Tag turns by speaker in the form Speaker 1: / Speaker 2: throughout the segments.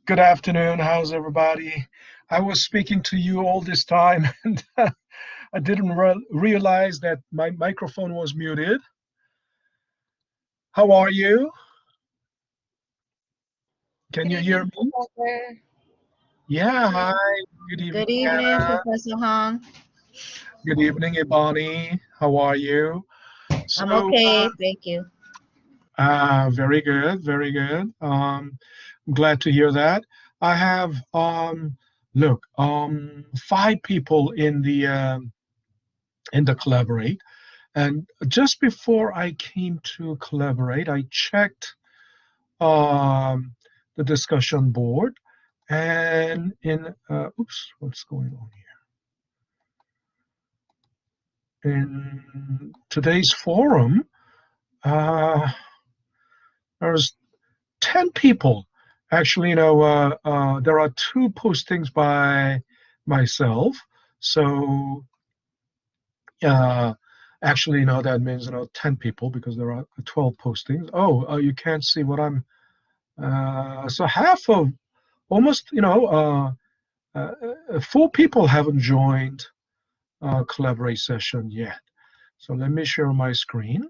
Speaker 1: Good afternoon. How's everybody? I was speaking to you all this time and I didn't realize that my microphone was muted. How are you? Can
Speaker 2: Good
Speaker 1: you hear
Speaker 2: evening,
Speaker 1: me?
Speaker 2: Professor.
Speaker 1: Yeah, hi. Good evening,
Speaker 2: Good evening,
Speaker 1: Anna.
Speaker 2: Professor Hong.
Speaker 1: Good evening, Ibani. How are you?
Speaker 2: I'm
Speaker 1: So,
Speaker 2: okay, thank you.
Speaker 1: very good, very good. I'm glad to hear that. I have, look, five people in the Collaborate. And just before I came to Collaborate, I checked um, the discussion board. And oops, what's going on here? In today's forum, uh, there's 10 people. Actually, there are two postings by myself. So uh, actually, that means, 10 people because there are 12 postings. Oh, you can't see what I'm. So half of almost, four people haven't joined Collaborate session yet. So let me share my screen.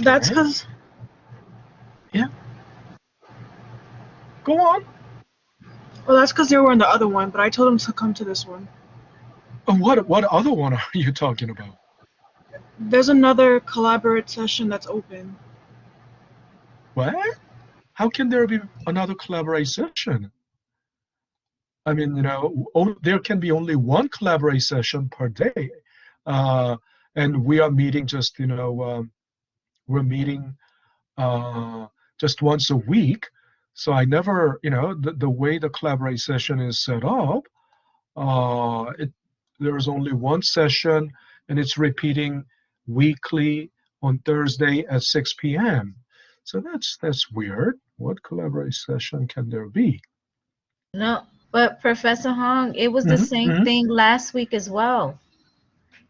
Speaker 3: That's
Speaker 1: Okay.
Speaker 3: because
Speaker 1: Yeah. Go on.
Speaker 3: they were in the other one, but I told them to come to this one.
Speaker 1: What other one are you talking about?
Speaker 3: There's another collaborate session that's open.
Speaker 1: What? How can there be another Collaborate session? I mean, there can be only one Collaborate session per day. Uh, and we are meeting just, we're meeting uh, just once a week. So I never, the way the Collaborate session is set up, it there's only one session and it's repeating weekly on Thursday at 6 p.m. So that's weird. What Collaborate session can there be?
Speaker 2: No, but Professor Hong, it was the
Speaker 1: Hmm.
Speaker 2: same
Speaker 1: Hmm.
Speaker 2: thing last week as well.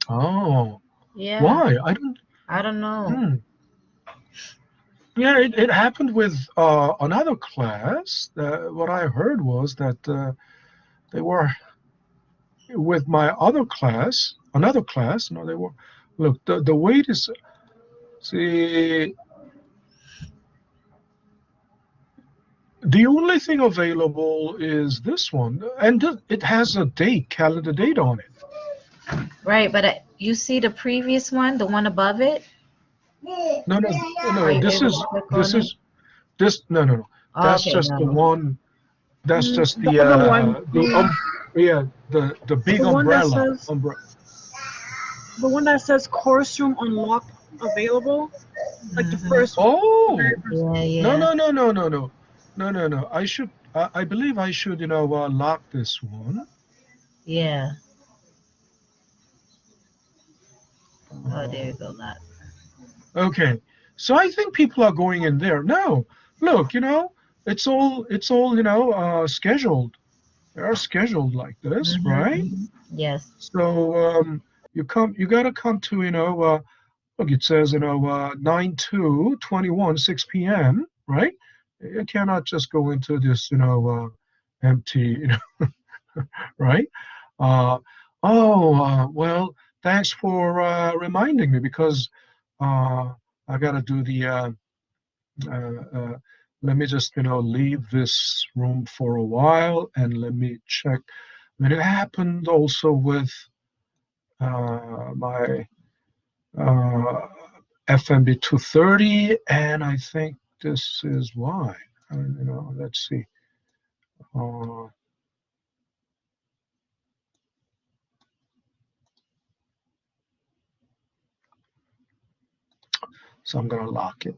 Speaker 1: Oh,
Speaker 2: Yeah,
Speaker 1: why? I don't.
Speaker 2: I don't know.
Speaker 1: Hmm. Yeah, it happened with another class. What I heard was that they were with my other class, another class. No, they were. Look, the wait is. See, the only thing available is this one, and it has a date, calendar date on it.
Speaker 2: Right, but you see the previous one, the one above it?
Speaker 1: No, no, no,
Speaker 2: Are
Speaker 1: no.
Speaker 2: you
Speaker 1: This
Speaker 2: able to
Speaker 1: is
Speaker 2: click
Speaker 1: this
Speaker 2: on it?
Speaker 1: is this. No, no, no. That's
Speaker 2: Okay,
Speaker 1: just the
Speaker 2: no.
Speaker 1: one. That's just
Speaker 3: The other one,
Speaker 1: yeah, the big
Speaker 3: the one that
Speaker 1: umbrella.
Speaker 3: says the one that says course room unlocked available, like the
Speaker 2: Hmm.
Speaker 3: first one, the very
Speaker 1: Oh,
Speaker 3: first
Speaker 2: Yeah,
Speaker 3: one.
Speaker 1: no,
Speaker 2: yeah,
Speaker 1: no, no, no, no, no, no, no, no. I believe I should, lock this one.
Speaker 2: yeah. Oh, there you
Speaker 1: Uh,
Speaker 2: go, that.
Speaker 1: okay, so I think people are going in there. No, look, it's all, scheduled. They are scheduled like this, right?
Speaker 2: Hmm. Yes.
Speaker 1: So you gotta come to, look, it says, 9/2/21, 6 p.m., right? You cannot just go into this, empty, right? Uh, well, thanks for reminding me because uh, I got to do uh, uh, let me just, leave this room for a while and let me check. I mean, it happened also with my uh, fnb 230, and I think this is why. Let's see. Uh, so I'm going to lock it.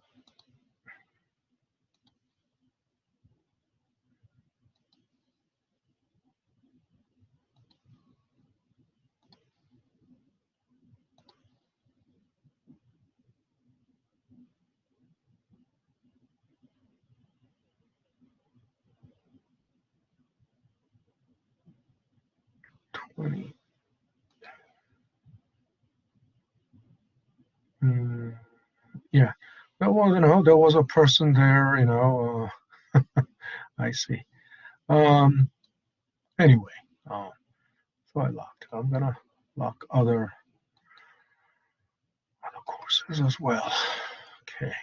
Speaker 1: Twenty. Mm, yeah. Well, was, there was a person there, I see. Anyway, so I locked. I'm gonna lock other courses as well. Okay.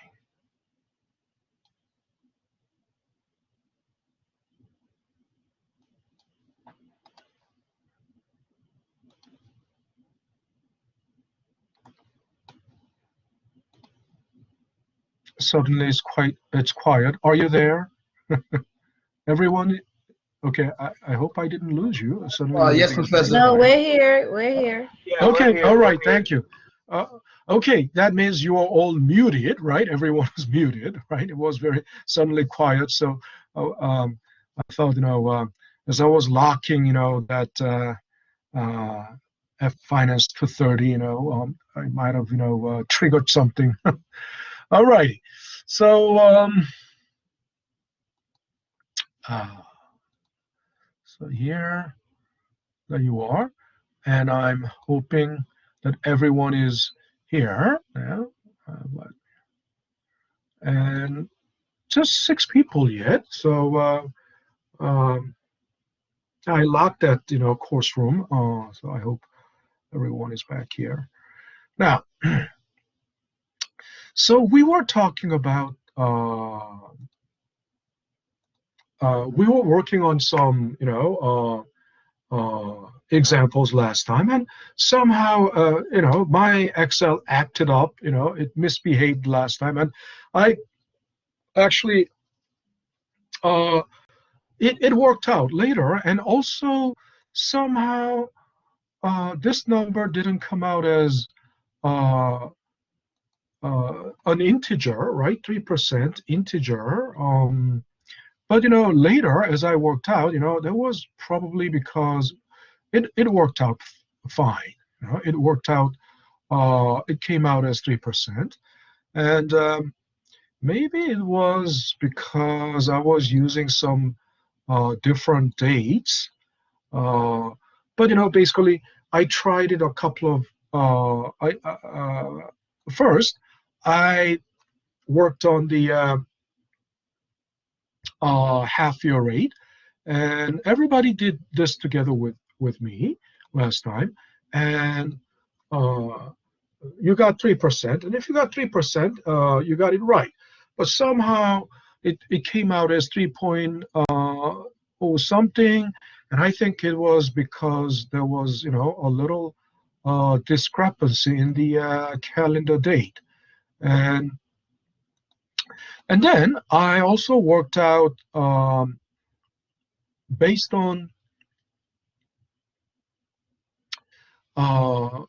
Speaker 1: Suddenly it's quiet. Are you there? Everyone? Okay, I hope I didn't lose you. Suddenly
Speaker 4: Yes,
Speaker 1: everything's very
Speaker 4: Professor.
Speaker 2: No,
Speaker 1: quiet.
Speaker 2: we're here. We're here.
Speaker 3: Yeah,
Speaker 1: Okay, all right, thank you. Okay, that means you are all muted, right? Everyone is muted, right? It was very suddenly quiet, so I thought, as I was locking, that F finance 230, I might have, triggered something. All righty, so so here, there you are, and I'm hoping that everyone is here. Yeah, and just 6 people yet. So I locked that, course room. So I hope everyone is back here. Now, so we were talking about, we were working on some, examples last time, and somehow, my Excel acted up, it misbehaved last time, and I actually, it worked out later, and also somehow this number didn't come out as uh, an integer, right? 3% integer. But later, as I worked out, that was probably because it worked out fine. It worked out. It came out as 3%, and maybe it was because I was using some different dates. But basically, I tried it a couple of. First, I worked on the half-year rate, and everybody did this together with me last time, and you got 3%, and if you got 3%, you got it right. But somehow it came out as 3.0 something, and I think it was because there was a little discrepancy in the calendar date, and then I also worked out based on uh,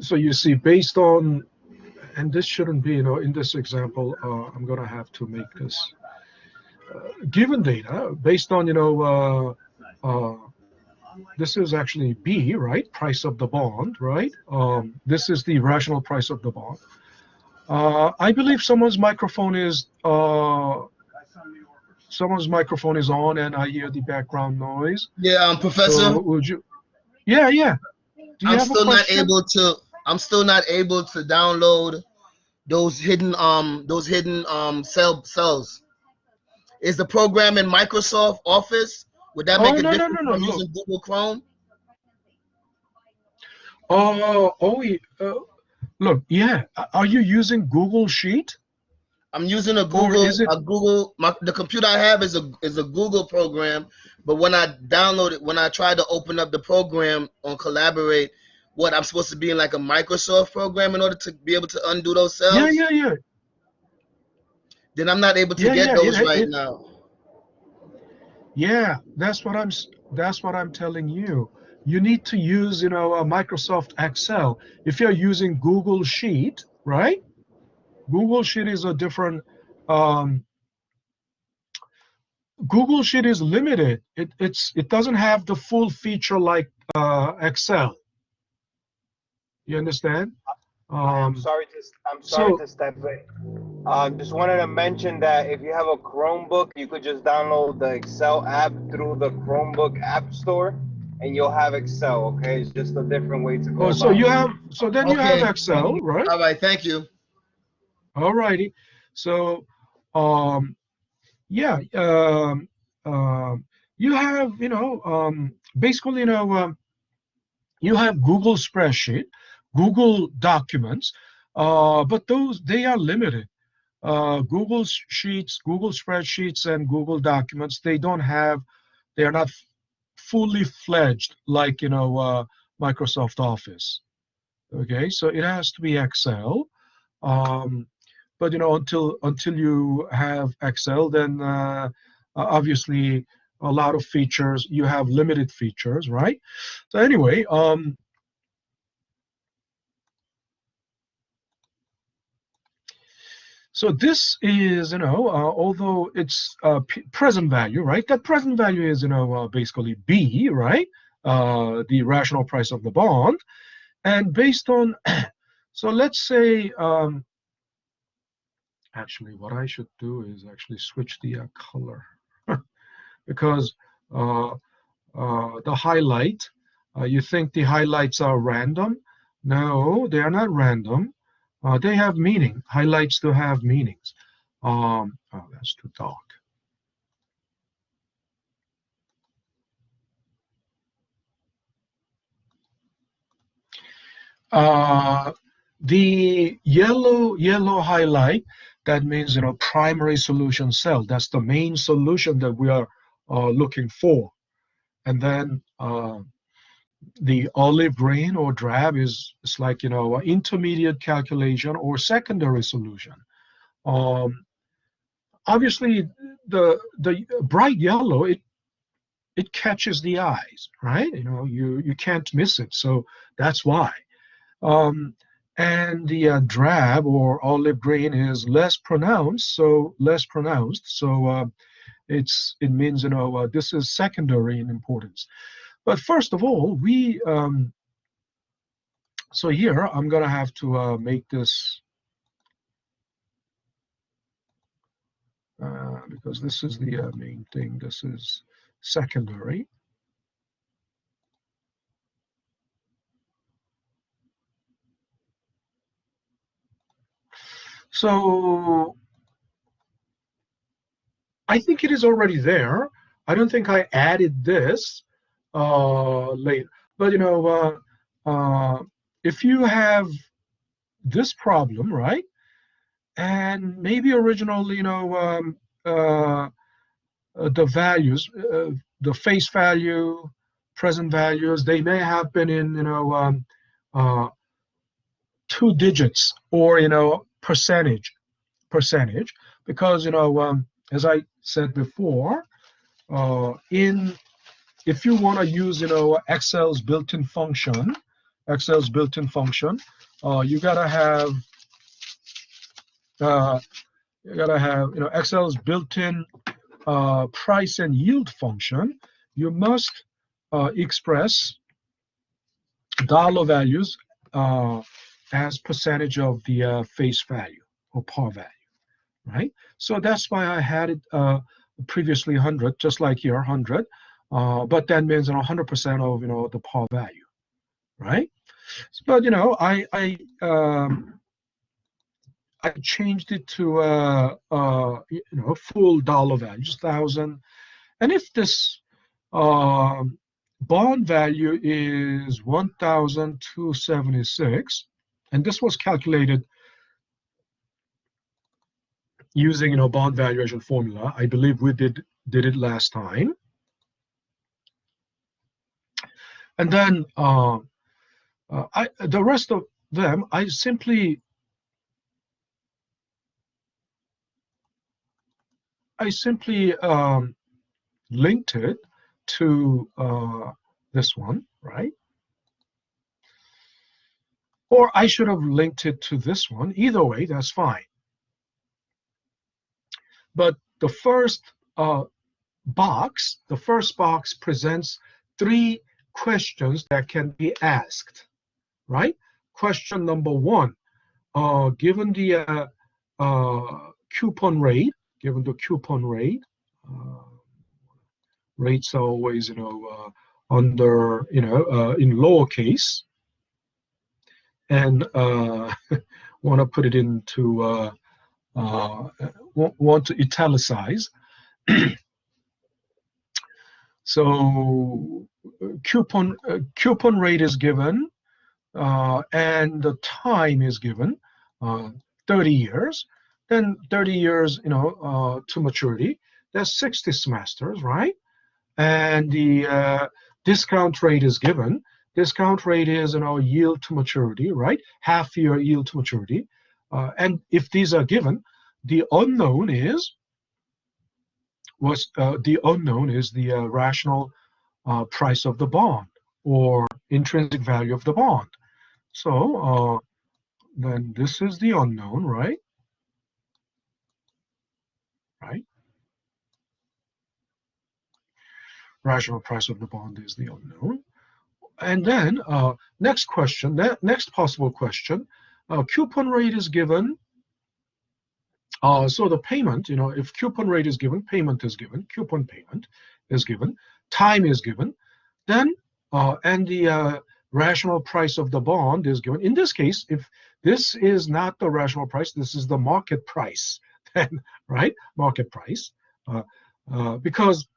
Speaker 1: so you see, based on, and this shouldn't be, in this example, I'm going to have to make this given data based on, this is actually B, right? Price of the bond, right? This is the rational price of the bond. I believe someone's microphone is on, and I hear the background noise.
Speaker 4: Yeah, Professor.
Speaker 1: So would you? Yeah. Do you
Speaker 4: I'm
Speaker 1: have a
Speaker 4: still not
Speaker 1: question?
Speaker 4: able to. I'm still not able to download those hidden cells. Is the program in Microsoft Office? Would that make a
Speaker 1: No,
Speaker 4: difference if I'm
Speaker 1: Look.
Speaker 4: using Google Chrome?
Speaker 1: Look, yeah. Are you using Google Sheet?
Speaker 4: I'm using a
Speaker 1: Or
Speaker 4: Google.
Speaker 1: is it?
Speaker 4: The computer I have is a Google program, but when I download it, when I try to open up the program on Collaborate, what I'm supposed to be in like a Microsoft program in order to be able to undo those cells?
Speaker 1: Yeah.
Speaker 4: Then I'm not able to get those right now.
Speaker 1: Yeah, that's what I'm telling you. You need to use, a Microsoft Excel. If you're using Google Sheet, right? Google Sheet is a different. Google Sheet is limited. It doesn't have the full feature like Excel. You understand?
Speaker 5: I'm sorry to step in. Just wanted to mention that if you have a Chromebook, you could just download the Excel app through the Chromebook App Store, and you'll have Excel. Okay, it's just a different way to go
Speaker 1: Oh, so
Speaker 5: about
Speaker 1: you
Speaker 5: it.
Speaker 1: have, so then you have
Speaker 4: Okay.
Speaker 1: Excel, right?
Speaker 4: All right. Thank you.
Speaker 1: All righty. So, yeah, you have, basically, you have Google Spreadsheet, Google Documents, but they are limited. Google Sheets, Google Spreadsheets, and Google Documents, they are not fully fledged like, Microsoft Office. Okay, so it has to be Excel. Um, but until you have Excel, then obviously a lot of features, you have limited features, right? So anyway, so this is, although it's present value, right? That present value is, basically B, right? The rational price of the bond. And based on, so let's say, actually, what I should do is actually switch the color because the highlight, you think the highlights are random? No, they are not random. They have meaning. Highlights do have meanings. Oh, that's too dark. The yellow highlight, that means, primary solution cell. That's the main solution that we are looking for. And then the olive green or drab is like, intermediate calculation or secondary solution. Obviously, the bright yellow, it catches the eyes, right? You can't miss it. So that's why. And the drab or olive green is less pronounced. So it means, this is secondary in importance. But first of all, so here I'm gonna have to make this because this is the main thing. This is secondary. So I think it is already there. I don't think I added this later. But if you have this problem, right, and maybe originally, the values, the face value, present values, they may have been in, uh, 2 digits or, percentage, because, as I said before, if you want to use, Excel's built-in function, you gotta have Excel's built-in price and yield function. You must express dollar values as percentage of the face value or par value, right? So that's why I had it previously 100, just like here 100, but that means 100% of the par value, right? But I changed it to full dollar value, just 1,000. And if this bond value is 1,276, and this was calculated using bond valuation formula. I believe we did it last time. And then the rest of them, I simply linked it to this one, right? Or I should have linked it to this one. Either way, that's fine. But the first box presents 3 questions that can be asked, right? Question number 1, given the coupon rate, given the coupon rate, rates are always, under, in lowercase, and want to put it into, want to italicize. So coupon rate is given, and the time is given, 30 years. Then 30 years, to maturity. That's 60 semesters, right? And the discount rate is given. Discount rate is, yield to maturity, right? Half year yield to maturity. And if these are given, the unknown is the rational price of the bond, or intrinsic value of the bond. So then this is the unknown, right? Right? Rational price of the bond is the unknown. And then next question, next possible question, coupon rate is given. So the payment, if coupon rate is given, payment is given, coupon payment is given, time is given, then and the rational price of the bond is given. In this case, if this is not the rational price, this is the market price, then, right? Market price, because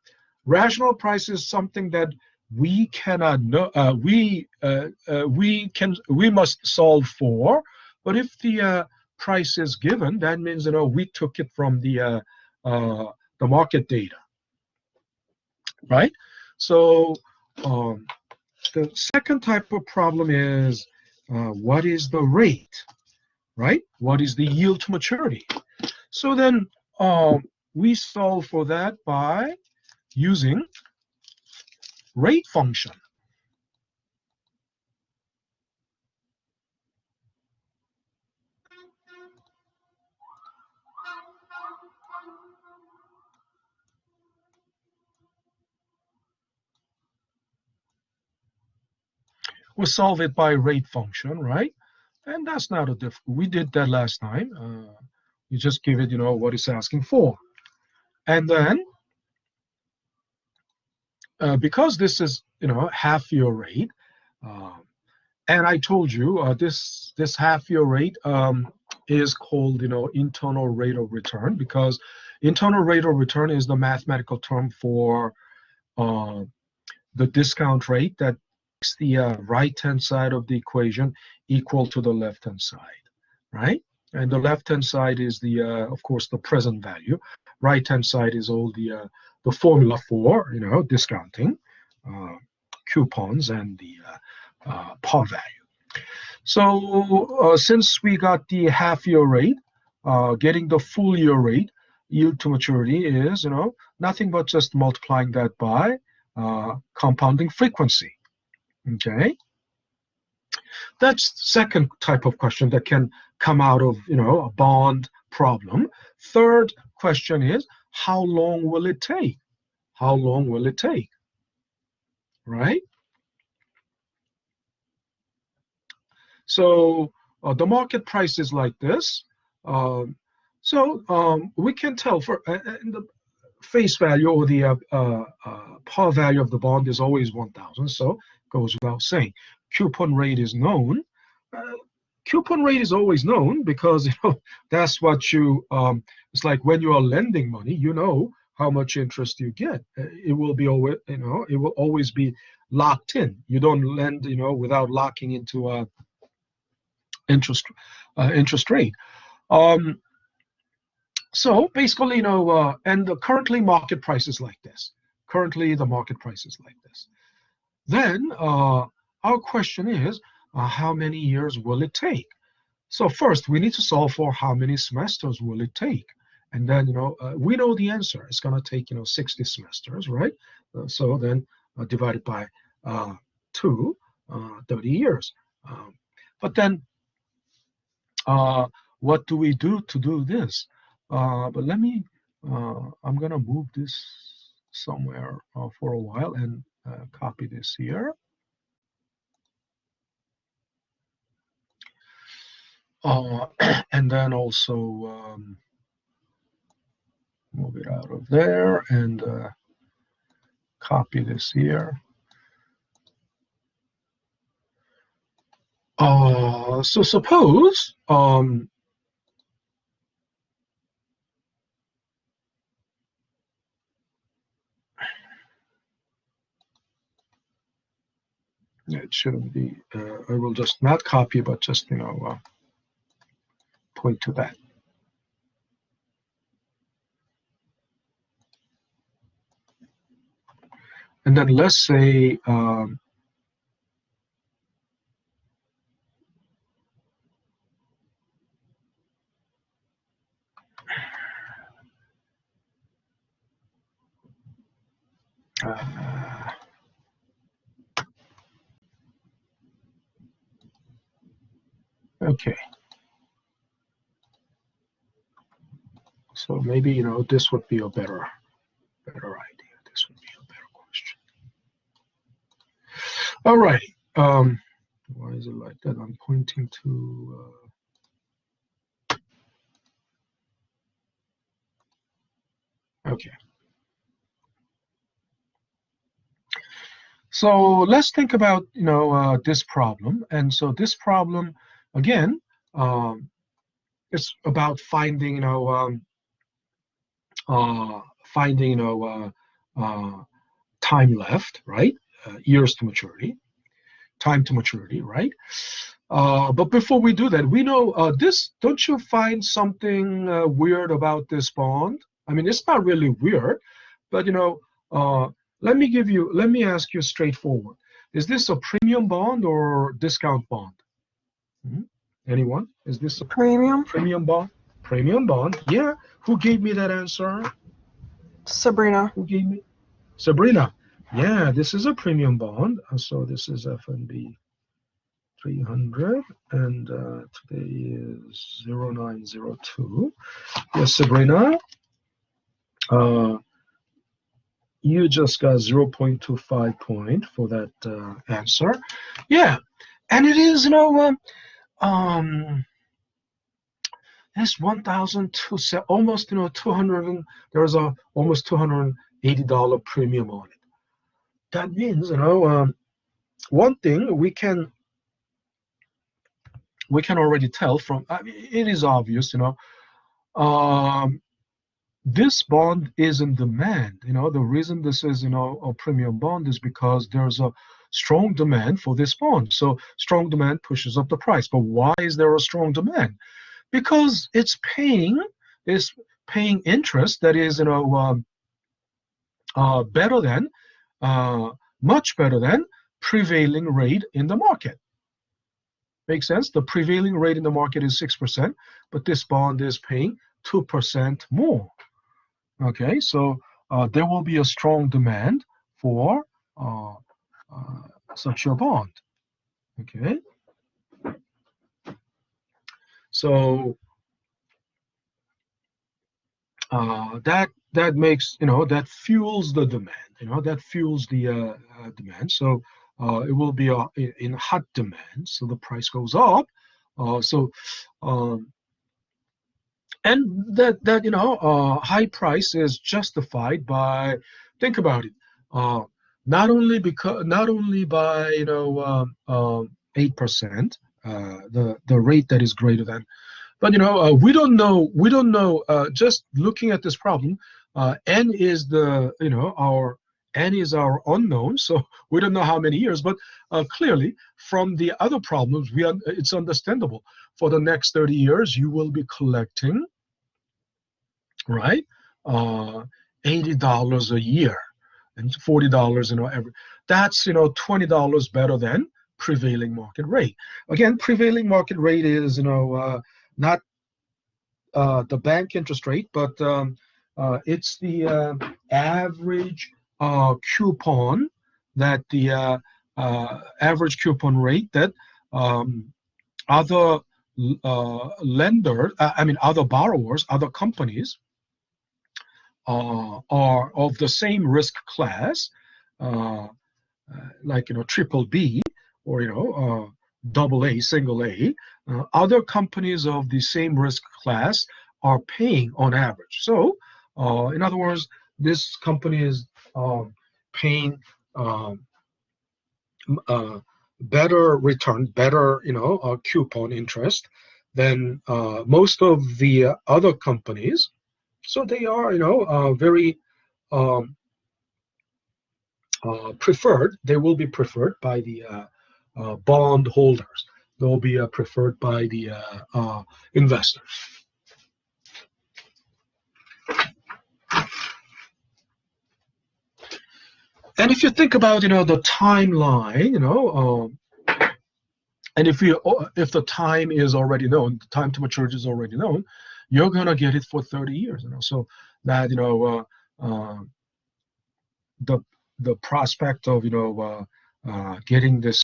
Speaker 1: rational price is something that we cannot know. We must solve for. But if the price is given, that means we took it from the market data, right? So the second type of problem is what is the rate, right? What is the yield to maturity? So then we solve for that by using rate function. We solve it by rate function, right? And that's not a difficult. We did that last time. You just give it, what it's asking for, and then because this is, half year rate, and I told you this half year rate is called, internal rate of return, because internal rate of return is the mathematical term for the discount rate that makes the right-hand side of the equation equal to the left-hand side, right? And the left-hand side is the, of course, the present value. Right-hand side is all the formula for, discounting, coupons, and the par value. So since we got the half-year rate, getting the full-year rate, yield to maturity is, nothing but just multiplying that by compounding frequency. Okay, that's the second type of question that can come out of, a bond problem. Third question is, how long will it take? How long will it take? Right? So the market price is like this. So we can tell for the face value, or the par value of the bond is always 1,000. So goes without saying. Coupon rate is known. Coupon rate is always known because that's what you. It's like when you are lending money, how much interest you get. It will be always, it will always be locked in. You don't lend, without locking into a interest rate. So basically, and currently market price is like this. Currently the market price is like this. Then our question is, how many years will it take? So first, we need to solve for how many semesters will it take. And then, we know the answer. It's going to take, 60 semesters, right? So then divided by 2, 30 years. But then what do we do to do this? But let me, I'm going to move this somewhere for a while and copy this here. And and then also move it out of there and copy this here. So suppose it shouldn't be. I will just not copy, but just point to that. And then let's say okay. So maybe this would be a better idea. This would be a better question. All righty. Why is it like that? I'm pointing to. Okay. So let's think about this problem. And so this problem, again, it's about finding time left, right? Years to maturity, time to maturity, right? But before we do that, we know this. Don't you find something weird about this bond? I mean, it's not really weird, but let me ask you straightforward. Is this a premium bond or discount bond? Anyone? Is this a
Speaker 3: Premium?
Speaker 1: premium bond? Premium bond. Yeah. Who gave me that answer?
Speaker 3: Sabrina.
Speaker 1: Who gave me? Sabrina. Yeah, this is a premium bond. So this is FNB 300, and today is 0902. Yes, Sabrina. You just got 0.25 point for that answer. Yeah, and it is it's 1,002, almost 200. There's a almost $280 premium on it. That means one thing we can already tell from, it is obvious, this bond is in demand. The reason this is a premium bond is because there's a strong demand for this bond. So strong demand pushes up the price. But why is there a strong demand? Because it's paying interest that is better than much better than prevailing rate in the market. Makes sense? The prevailing rate in the market is 6%, but this bond is paying 2% more. Okay, so there will be a strong demand for such a bond. Okay, so that makes that fuels the demand. That fuels the demand. So it will be in hot demand. So the price goes up. And that high price is justified by, think about it, not only by 8%, the rate that is greater than, but we don't know just looking at this problem, n is our unknown, so we don't know how many years, but clearly from the other problems it's understandable. For the next 30 years you will be collecting, right, $80 a year and $40 every. That's $20 better than prevailing market rate. Again, prevailing market rate is not the bank interest rate, but it's the average coupon that the average coupon rate that other lenders, other borrowers, other companies are of the same risk class, like triple B or double A, single A, other companies of the same risk class are paying on average. So, in other words, this company is paying better return, better coupon interest than most of the other companies. So they are very preferred. They will be preferred by the bond holders. They'll be preferred by the investors. And if you think about the timeline, and if the time is already known, the time to maturity is already known, you're gonna get it for 30 years. So that the prospect of getting this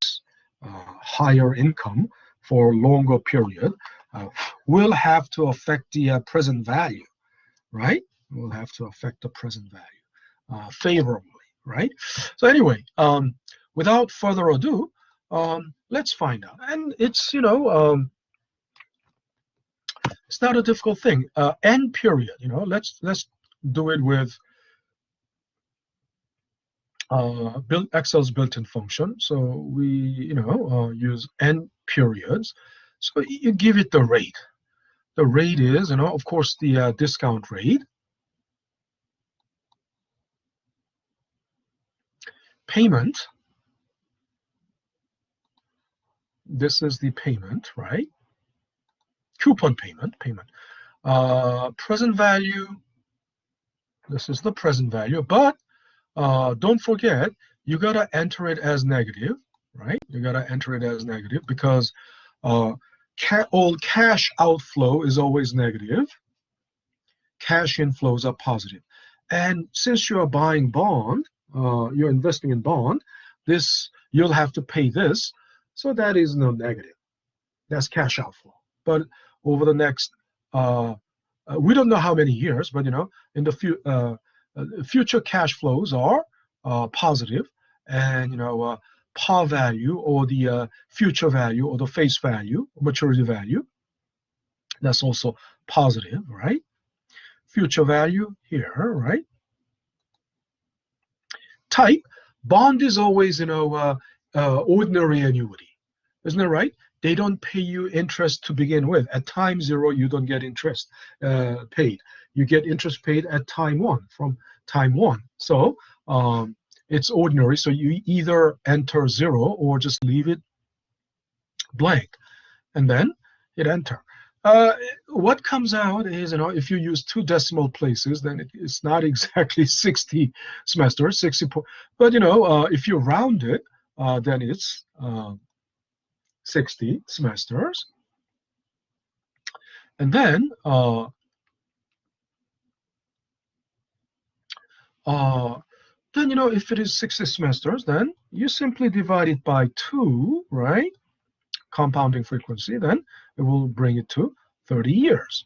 Speaker 1: higher income for a longer period will have to affect the present value, right? Will have to affect the present value favorably, right? So anyway, without further ado, let's find out. And it's it's not a difficult thing. N period. Let's do it with Excel's built-in function. So we use N periods. So you give it the rate. The rate is of course the discount rate. Payment. This is the payment, right? Coupon payment. Present value. This is the present value, but don't forget, you gotta enter it as negative, right? You gotta enter it as negative because all cash outflow is always negative. Cash inflows are positive. And since you're buying bond, you're investing in bond, you'll have to pay this, so that is no negative. That's cash outflow. But over the next, we don't know how many years, but in the future cash flows are positive, and par value or the future value or the face value, maturity value, that's also positive, right? Future value here, right? Type, bond is always ordinary annuity, isn't it right? They don't pay you interest to begin with. At time 0, you don't get interest paid. You get interest paid at time 1, from time 1. So it's ordinary. So you either enter 0 or just leave it blank, and then hit enter. What comes out is, if you use 2 decimal places, then it's not exactly 60 semesters, 60. But if you round it, then it's 60 semesters. And then if it is 60 semesters, then you simply divide it by 2, right? Compounding frequency, then it will bring it to 30 years.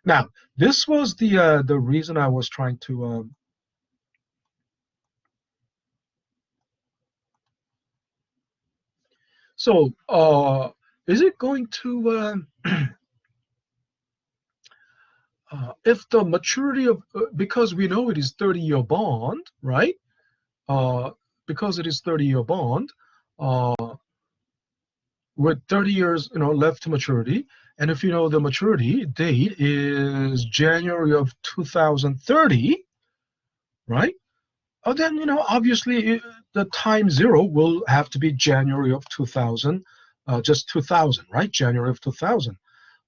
Speaker 1: Now, this was the reason I was trying to so is it going to if the maturity of because we know it is 30-year bond, right? Because it is 30-year bond, with 30 years left to maturity, and if the maturity date is January of 2030, right? Then obviously the time 0 will have to be January of 2000, just 2000, right? January of 2000.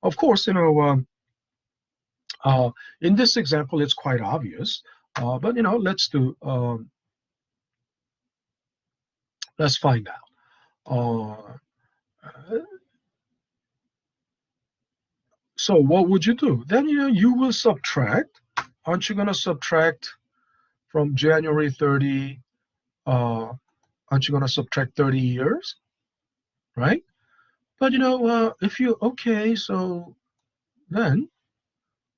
Speaker 1: Of course, in this example, it's quite obvious, but let's find out. So what would you do? Then you will subtract. Aren't you going to subtract from January 30? Aren't you going to subtract 30 years, right? But if you so then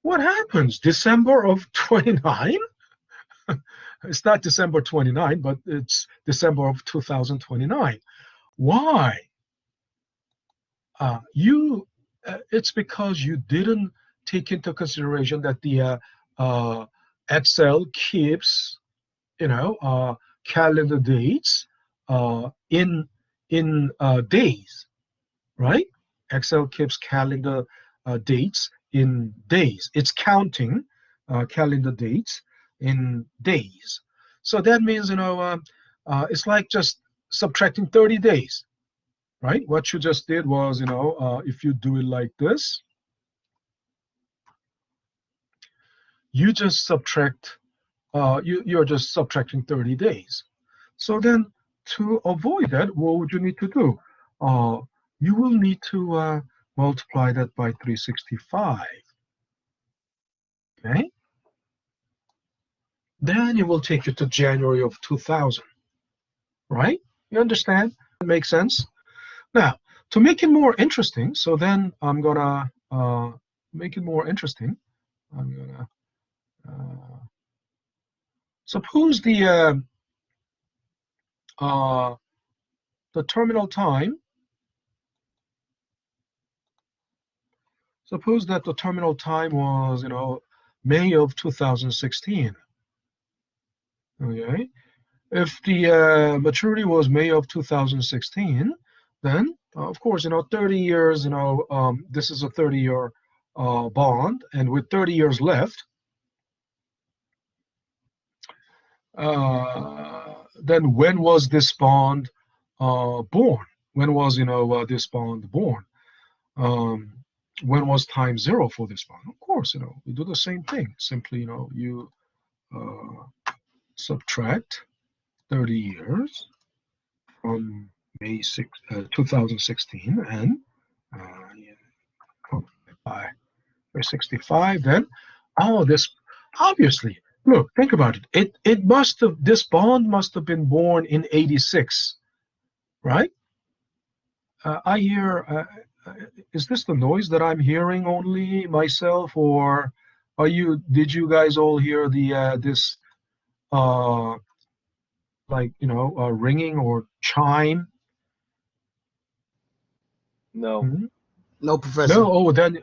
Speaker 1: what happens? December of 29? It's not December 29, but it's December of 2029. Why? it's because you didn't take into consideration that the Excel keeps, calendar dates in days, right? Excel keeps calendar dates in days. It's counting calendar dates in days. So that means, it's like just subtracting 30 days, right? What you just did was, if you do it like this, you just subtract, you're just subtracting 30 days. So then to avoid that, what would you need to do? You will need to multiply that by 365, okay? Then it will take you to January of 2000, right? You understand? That makes sense? Now, to make it more interesting, so then I'm gonna make it more interesting. I'm gonna suppose the terminal time. Suppose that the terminal time was, May of 2016. Okay. If the maturity was May of 2016, then of course, 30 years, this is a 30-year bond, and with 30 years left, then when was this bond born? When was, this bond born? When was time zero for this bond? Of course, we do the same thing. Simply, you subtract 30 years from May 2016, and by 65, then, this, obviously, look, think about it. It must have, this bond must have been born in 86, right? I hear, is this the noise that I'm hearing only myself, or did you guys all hear this, like, ringing or chime?
Speaker 5: No.
Speaker 1: Hmm?
Speaker 4: No, Professor.
Speaker 1: No, then,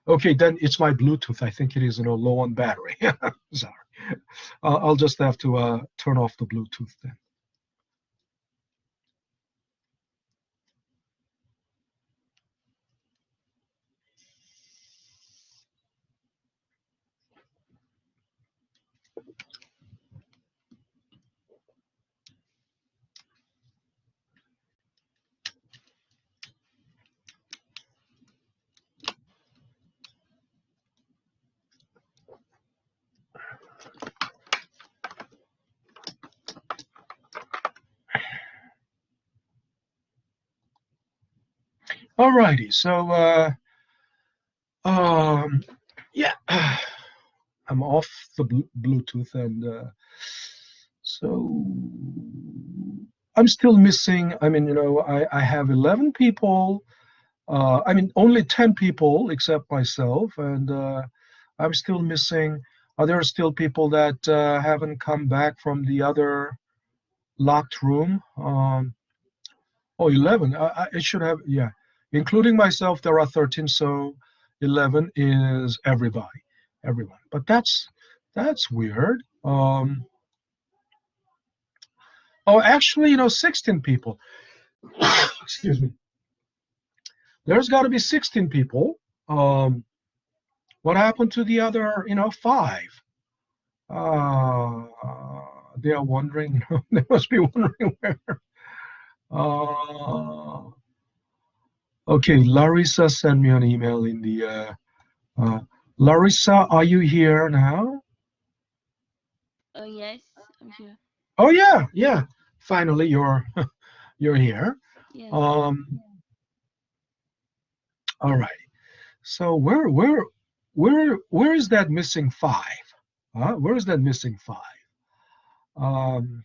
Speaker 1: okay, then it's my Bluetooth. I think it is, low on battery. Sorry. I'll just have to turn off the Bluetooth then. All righty, so yeah, I'm off the Bluetooth, and so I'm still missing. I mean, I have 11 people. I mean, only 10 people except myself, and I'm still missing. Are there still people that haven't come back from the other locked room? Oh, 11. It should have, yeah. Including myself, there are 13, so 11 is everybody, everyone. But that's weird. Oh, actually, 16 people. Excuse me. There's got to be 16 people. What happened to the other, 5? They are wondering, they must be wondering where. Okay, Larissa sent me an email in the, Larissa, are you here now?
Speaker 6: Oh yes, I'm here.
Speaker 1: Oh yeah, yeah. Finally, you're you're here.
Speaker 6: Yeah.
Speaker 1: All right. So where is that missing 5? Where is that missing 5? Um,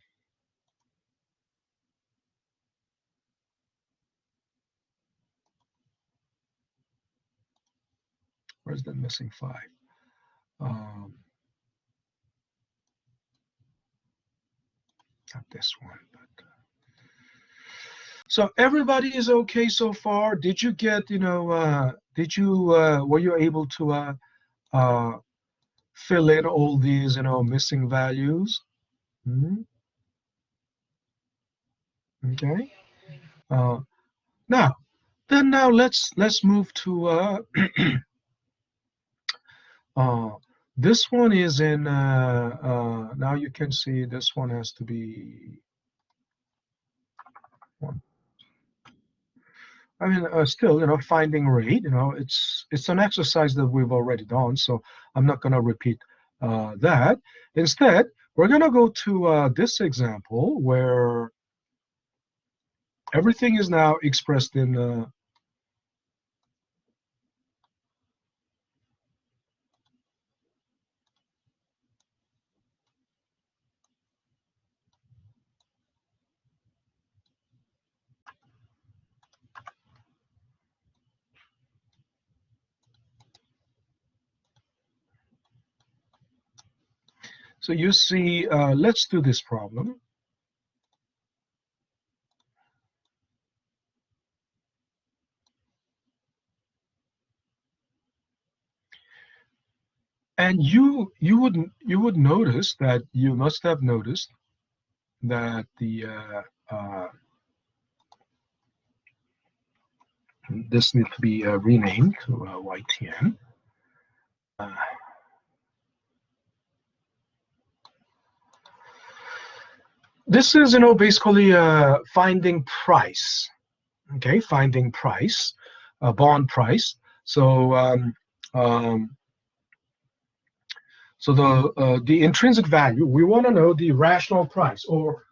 Speaker 1: where's that missing 5? Not this one, but So everybody is okay so far. Did you get, were you able to fill in all these, missing values? Hmm? Okay. Now, let's move to uh, this one is in now you can see this one has to be one. I mean, still, finding rate, it's an exercise that we've already done, so I'm not going to repeat that. Instead, we're going to go to this example where everything is now expressed in so you see, let's do this problem. And you would notice that you must have noticed that the this needs to be renamed to YTN. This is, basically finding price. Okay, finding price, bond price. So so the intrinsic value, we want to know the rational price, or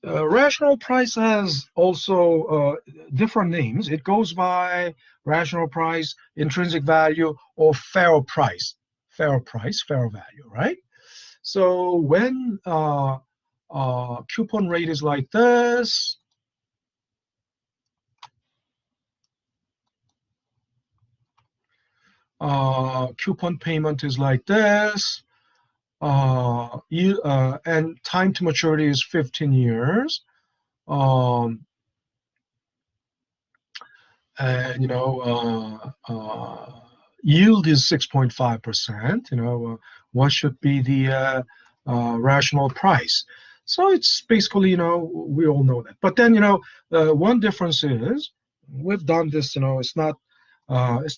Speaker 1: rational price has also different names. It goes by rational price, intrinsic value, or fair price. Fair price, fair value, right? So when coupon rate is like this, coupon payment is like this, and time to maturity is 15 years. And yield is 6.5%. What should be the rational price? So it's basically, we all know that. But then, one difference is we've done this. It's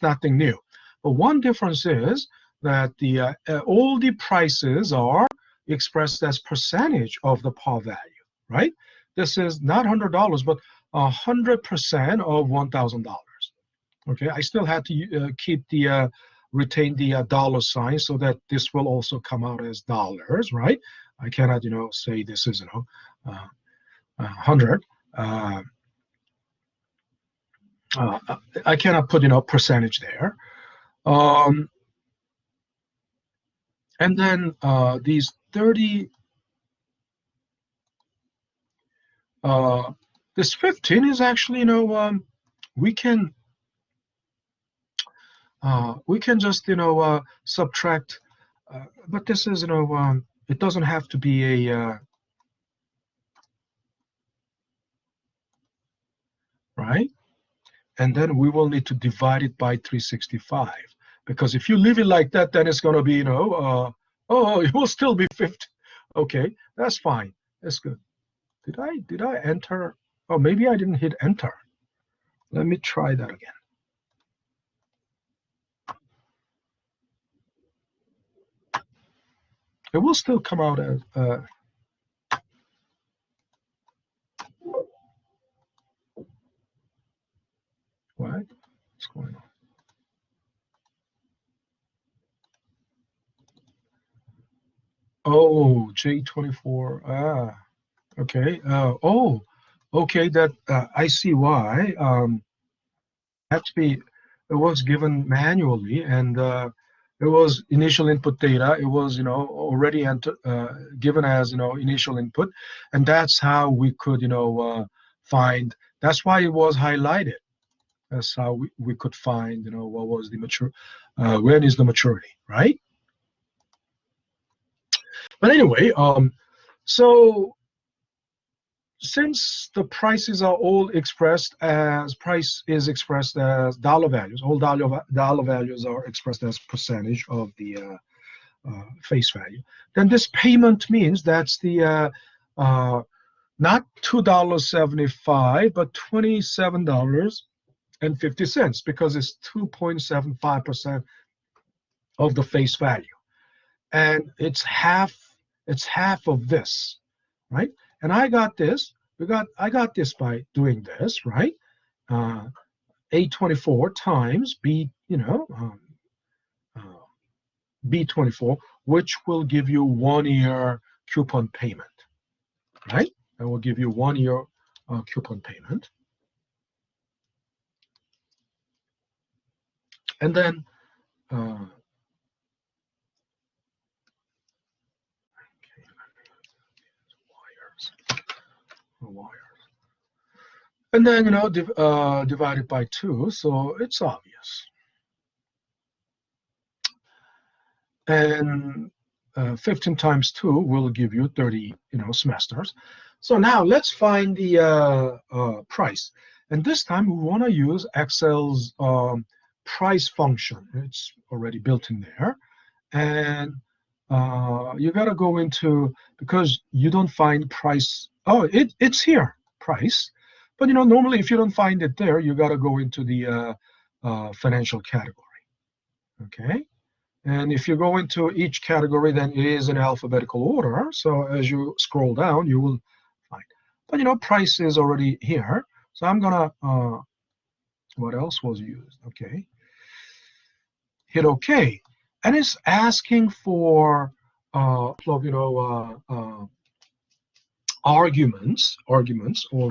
Speaker 1: nothing new. But one difference is that the all the prices are expressed as percentage of the par value, right? This is not $100, but 100% of $1,000. Okay, I still had to keep the retain the dollar sign so that this will also come out as dollars, right? I cannot, say this is 100. I cannot put percentage there. And then these 30. This 15 is actually, we can just, subtract, but this is, it doesn't have to be a, right? And then we will need to divide it by 365, because if you leave it like that, then it's going to be, oh, it will still be 50. Okay, that's fine. That's good. Did I enter? Oh, maybe I didn't hit enter. Let me try that again. It will still come out as what? What's going on? Oh, J24. Okay. Oh, okay. That I see why. Have to be. It was given manually, and it was initial input data. It was, already given as, initial input, and that's how we could, find. That's why it was highlighted. That's how we could find, what was the when is the maturity, right? But anyway, so since the prices are all expressed as dollar values, all dollar values are expressed as percentage of the face value, then this payment means that's the not $2.75, but $27.50, because it's 2.75% of the face value, and it's half of this, right? And I got this. I got this by doing this, right? 824 times B, B24, which will give you 1 year coupon payment, right? That will give you 1 year coupon payment. And then wires. And then, divided by 2, so it's obvious. And 15 times 2 will give you 30, semesters. So now let's find the price. And this time we want to use Excel's price function. It's already built in there. And you got to go into, because you don't find price. Oh, it's here, price. But normally if you don't find it there, you got to go into the financial category. Okay. And if you go into each category, then it is in alphabetical order. So as you scroll down, you will find. But price is already here. So I'm gonna. What else was used? Okay. Hit OK, and it's asking for arguments or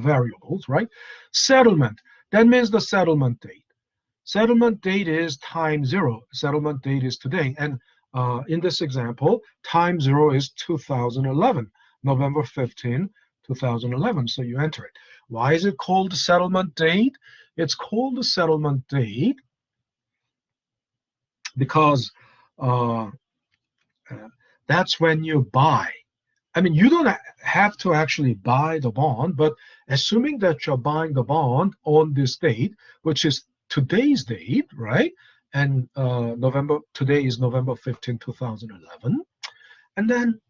Speaker 1: variables, right? Settlement. That means the settlement date. Settlement date is time 0. Settlement date is today. And in this example, time 0 is 2011, November 15, 2011. So you enter it. Why is it called the settlement date? It's called the settlement date because that's when you buy. I mean, you don't have to actually buy the bond, but assuming that you're buying the bond on this date, which is today's date, right? And today is November 15, 2011. And then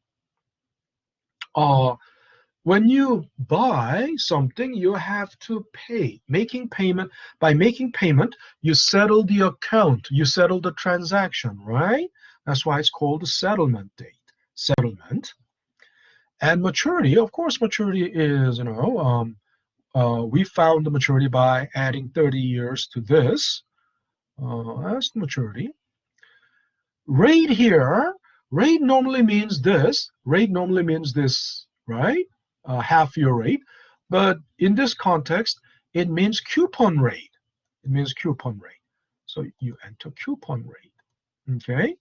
Speaker 1: when you buy something, you have to pay. By making payment, you settle the account, you settle the transaction, right? That's why it's called the settlement date. Settlement. And maturity, of course, maturity is, we found the maturity by adding 30 years to this. That's the maturity. Rate here, rate normally means this. Rate normally means this, right? Half year rate. But in this context, it means coupon rate. It means coupon rate. So you enter coupon rate, okay?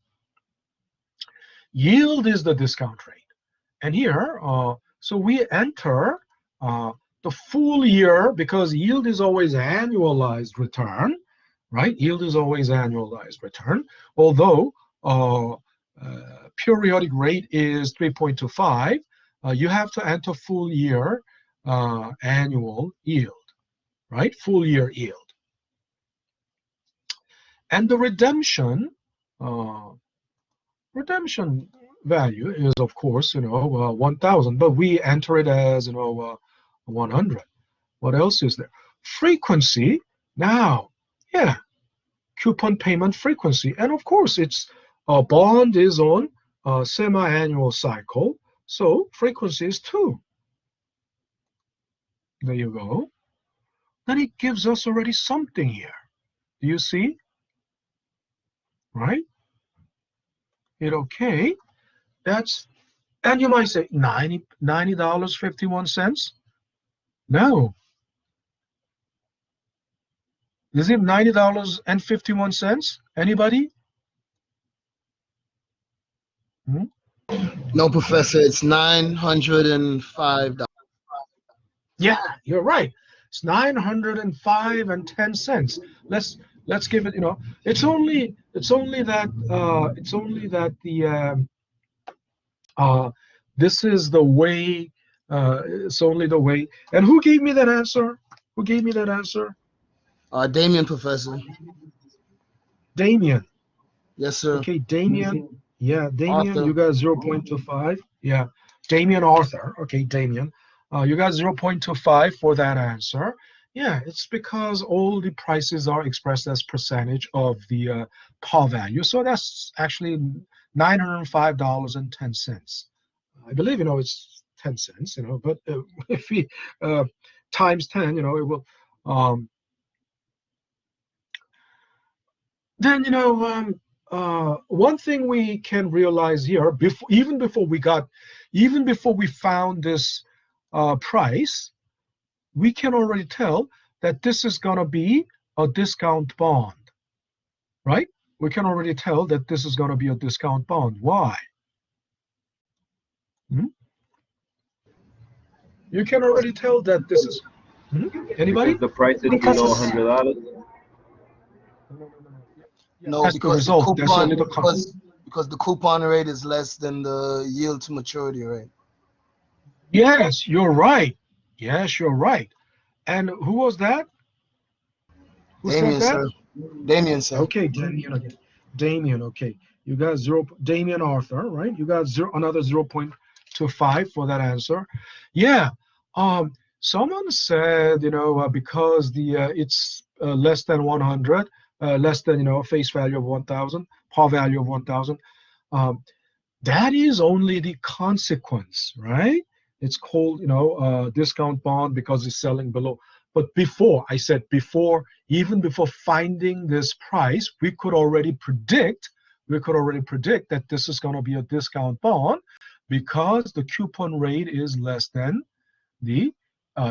Speaker 1: Yield is the discount rate. And here, so we enter the full year, because yield is always annualized return, right? Yield is always annualized return, although periodic rate is 3.25. You have to enter full year annual yield, right? Full year yield. And the redemption value is, of course, 1,000, but we enter it as 100. What else is there? Frequency. Now, yeah, coupon payment frequency, and of course, it's a bond is on a semi-annual cycle, so frequency is 2. There you go. Then it gives us already something here. Do you see? Right? Hit OK. And you might say $90.51. No. Is it $90.51? Anybody?
Speaker 4: No, Professor, it's $905.
Speaker 1: Yeah, you're right. It's $905.10. Let's give it. It's only that the This is the way. It's only the way. And who gave me that answer? Who gave me that answer?
Speaker 4: Damien, Professor.
Speaker 1: Damien.
Speaker 4: Yes, sir.
Speaker 1: Okay, Damien. Yeah, Damien,
Speaker 4: Arthur.
Speaker 1: you got 0.25. Yeah, Damien Arthur. Okay, Damien. You got 0.25 for that answer. Yeah, it's because all the prices are expressed as percentage of the par value. So that's actually $905.10. I believe, it's 10 cents, but if we times 10, it will. Then, one thing we can realize here, even before we found this price, we can already tell that this is going to be a discount bond, right? We can already tell that this is going to be a discount bond. Why? You can already tell that this is. Anybody?
Speaker 5: Because the price is
Speaker 3: Because
Speaker 5: below
Speaker 3: it's-
Speaker 5: $100.
Speaker 4: No,
Speaker 1: That's the
Speaker 4: because the
Speaker 1: result. That's only
Speaker 4: coupon
Speaker 1: the
Speaker 4: because the coupon rate is less than the yield to maturity rate.
Speaker 1: Yes, you're right. Yes, you're right. And who was that? Who said
Speaker 4: Damien,
Speaker 1: that?
Speaker 4: sir. Damien, sir.
Speaker 1: Okay, Damien again. Damien, okay. You got Damien Arthur, right? You got another 0.25 for that answer. Yeah. Someone said, because it's less than 100, less than, face value of 1,000, par value of 1,000. That is only the consequence, right? It's called, discount bond because it's selling below. But even before finding this price, we could already predict that this is going to be a discount bond because the coupon rate is less than the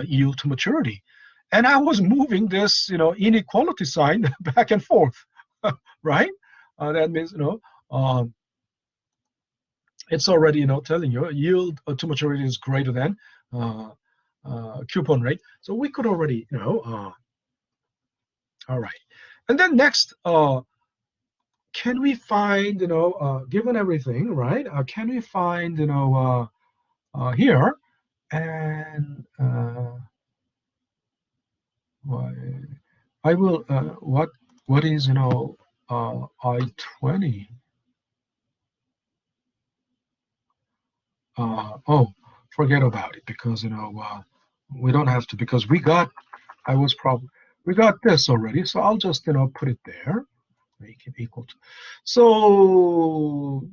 Speaker 1: yield to maturity. And I was moving this, inequality sign back and forth, right? That means, it's already, telling you yield to maturity is greater than coupon rate. So we could already, all right. And then next, can we find, given everything, right? Can we find, here, and I will, what is, I-20? Oh, forget about it because, we don't have to, because we got this already. So I'll just, put it there, make it equal to. So,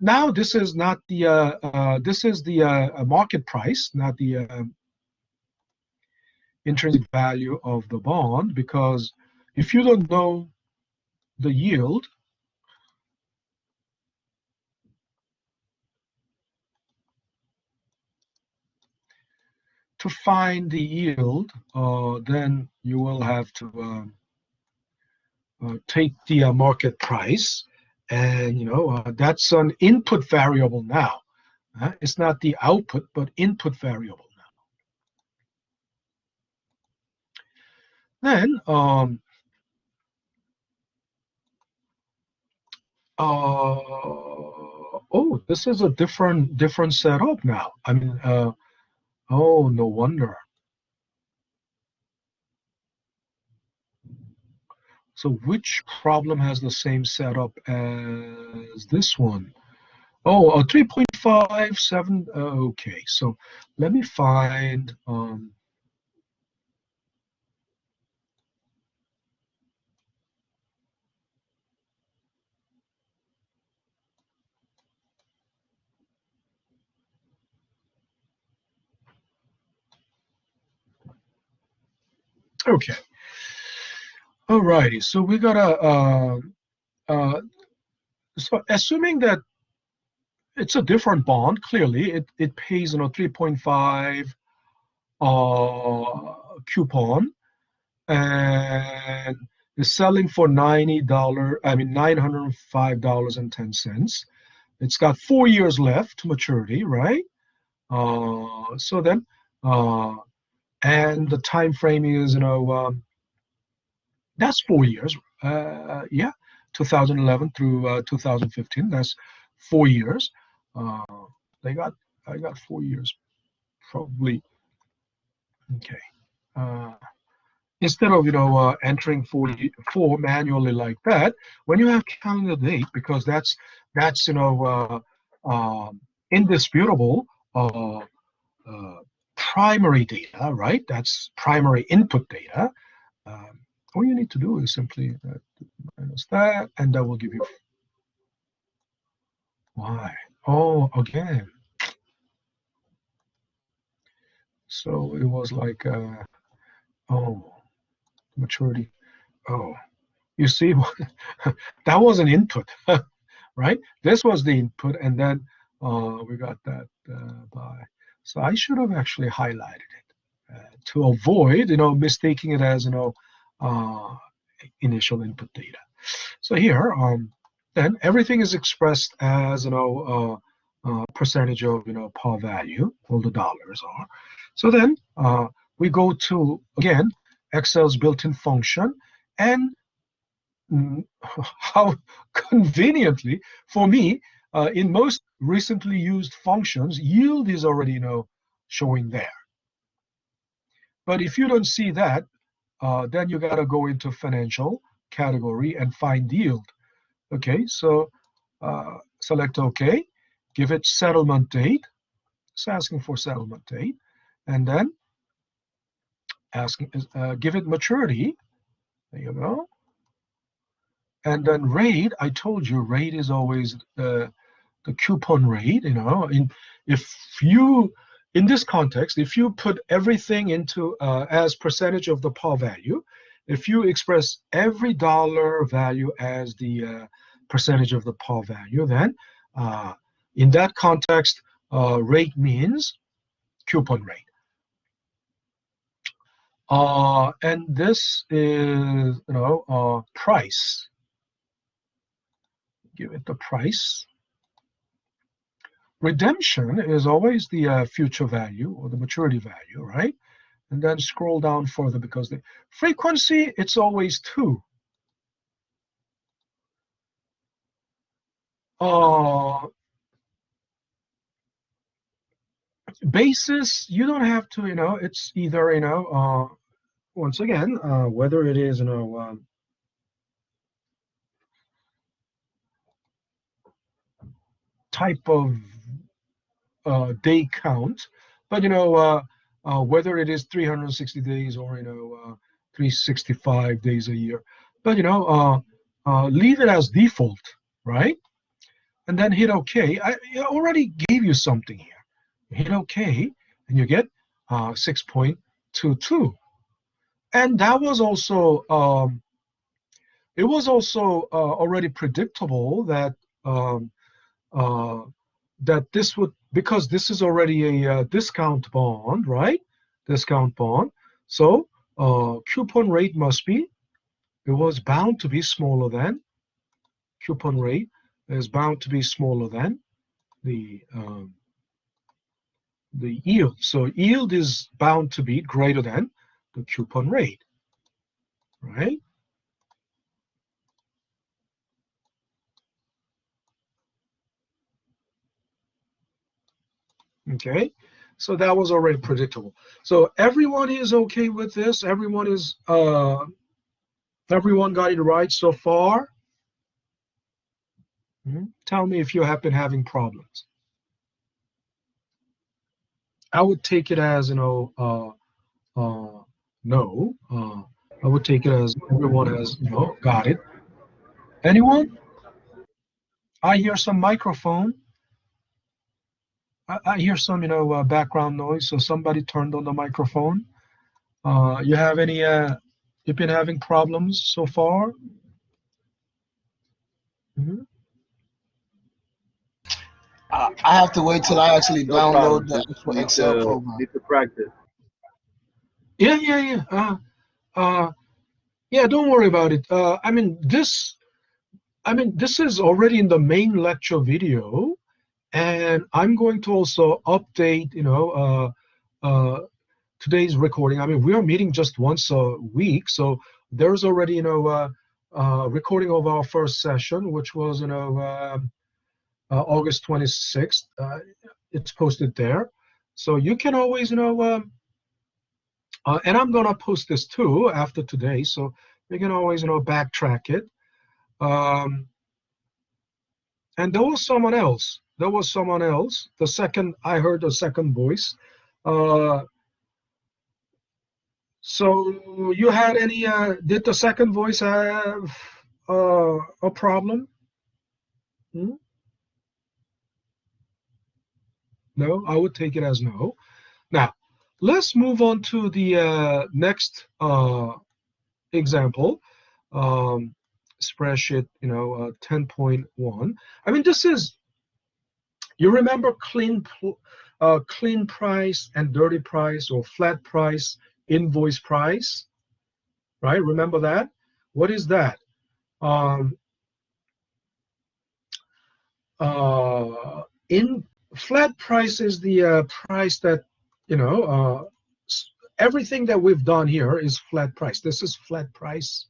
Speaker 1: now this is not the, this is the market price, not the intrinsic value of the bond, because if you don't know the yield, to find the yield, then you will have to take the market price, and that's an input variable now. It's not the output, but input variable now. Then oh, this is a different setup now. I mean, oh, no wonder. So which problem has the same setup as this one? Oh, 3.57. Okay, so let me find. Okay. Alrighty. So we got so assuming that it's a different bond, clearly it pays 3.5 coupon, and is selling for $905.10. It's got 4 years left to maturity, right? So then, and the time frame is, that's 4 years. Yeah, 2011 through 2015. That's 4 years. They got, I got 4 years probably. Okay. Instead of entering 44 manually like that, when you have calendar date, because that's indisputable primary data, right? That's primary input data. All you need to do is simply minus that, and that will give you y. Oh, again. So it was like, oh, maturity. Oh, you see, that was an input, right? This was the input, and then we got that by. So I should have actually highlighted it to avoid, mistaking it as, initial input data. So here, then everything is expressed as, percentage of, par value, all the dollars are. So then we go to, again, Excel's built-in function, and how conveniently for me, in most recently used functions, yield is already, showing there. But if you don't see that, then you got to go into financial category and find yield. Okay, so select OK, give it settlement date. It's asking for settlement date, and then give it maturity. There you go. And then rate, I told you rate is always the coupon rate. In this context, if you put everything into as percentage of the par value, if you express every dollar value as the percentage of the par value, then in that context, rate means coupon rate. And this is, price. Give it the price. Redemption is always the future value or the maturity value, right? And then scroll down further, because the frequency, it's always 2. Basis, you don't have to, it's either, once again, whether it is, type of day count, but whether it is 360 days or 365 days a year, but leave it as default, right? And then hit OK. I already gave you something here. Hit OK, and you get 6.22, and that was also it was also already predictable that that this would, because this is already a discount bond, right? Discount bond. So coupon rate must be, it was bound to be smaller than, coupon rate is bound to be smaller than the yield. So yield is bound to be greater than the coupon rate, right? Okay, so that was already predictable. So everyone is okay with this? Everyone is, everyone got it right so far? Tell me if you have been having problems. I would take it as, no. I would take it as everyone has, got it. Anyone? I hear some microphone. I hear some, background noise. So somebody turned on the microphone. You have any? You've been having problems so far?
Speaker 4: I have to wait till I actually download the actual Excel program.
Speaker 5: Need to practice.
Speaker 1: Yeah. Yeah, don't worry about it. I mean, this is already in the main lecture video, and I'm going to also update, today's recording. I mean, we are meeting just once a week, so there's already, recording of our first session, which was, August 26th. It's posted there. So you can always, and I'm gonna post this too after today, so you can always, backtrack it. And there was someone else. There was someone else. I heard the second voice. So you had any? Did the second voice have a problem? Hmm? No, I would take it as no. Now, let's move on to the next example. Spreadsheet, 10.1. I mean, this is, you remember clean price and dirty price, or flat price, invoice price, right? Remember that? What is that? In flat price is the price that, everything that we've done here is flat price. This is flat price.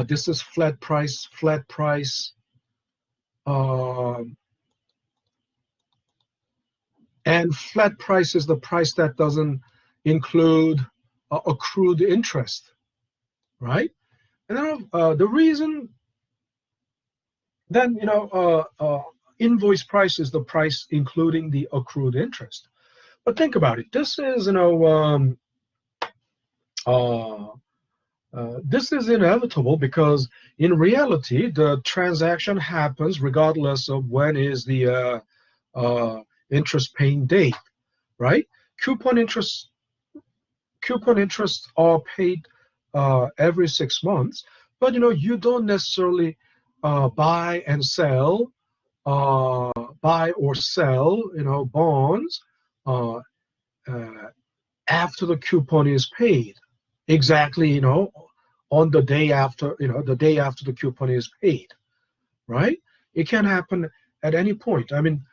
Speaker 1: This is flat price, flat price. And flat price is the price that doesn't include accrued interest, right? And then the reason, then, invoice price is the price including the accrued interest. But think about it. This is, this is inevitable, because in reality, the transaction happens regardless of when is the interest paying date, right? Coupon interests are paid every 6 months, but you don't necessarily buy or sell bonds after the coupon is paid, exactly on the day after the coupon is paid, right? It can happen at any point. I mean,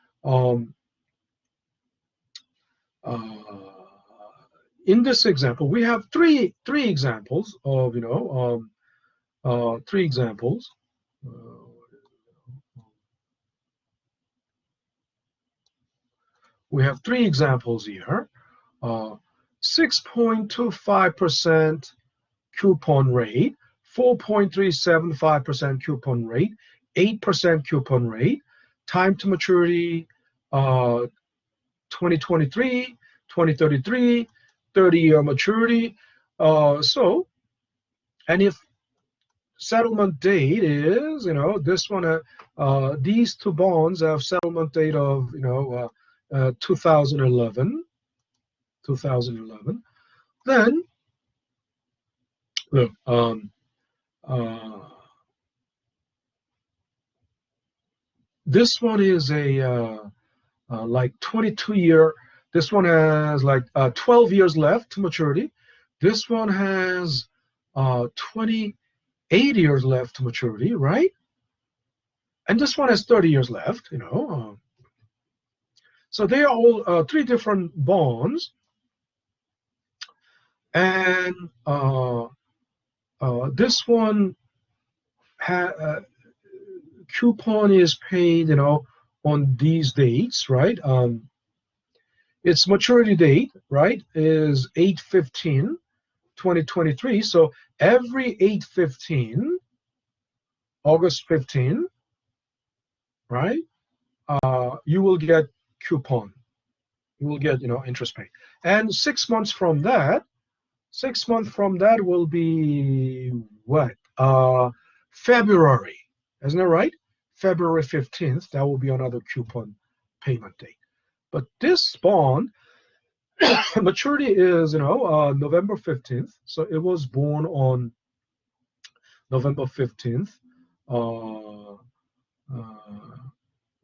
Speaker 1: in this example, we have three examples of three examples. We have three examples here. 6.25% coupon rate, 4.375% coupon rate, 8% coupon rate, time to maturity 2023, 2033, 30-year maturity. So, and if settlement date is, this one, these two bonds have settlement date of, 2011, then look, this one is a like 22-year. This one has like 12 years left to maturity. This one has 28 years left to maturity, right? And this one has 30 years left, so they are all three different bonds. And this one coupon is paid, on these dates, right? Its maturity date, right, is 8/15/2023. So every 8/15, August 15, right, you will get coupon. You will get, interest paid. And 6 months from that, will be what? February, isn't that right? February 15th, that will be another coupon payment date. But this bond maturity is, November 15th. So it was born on November 15th.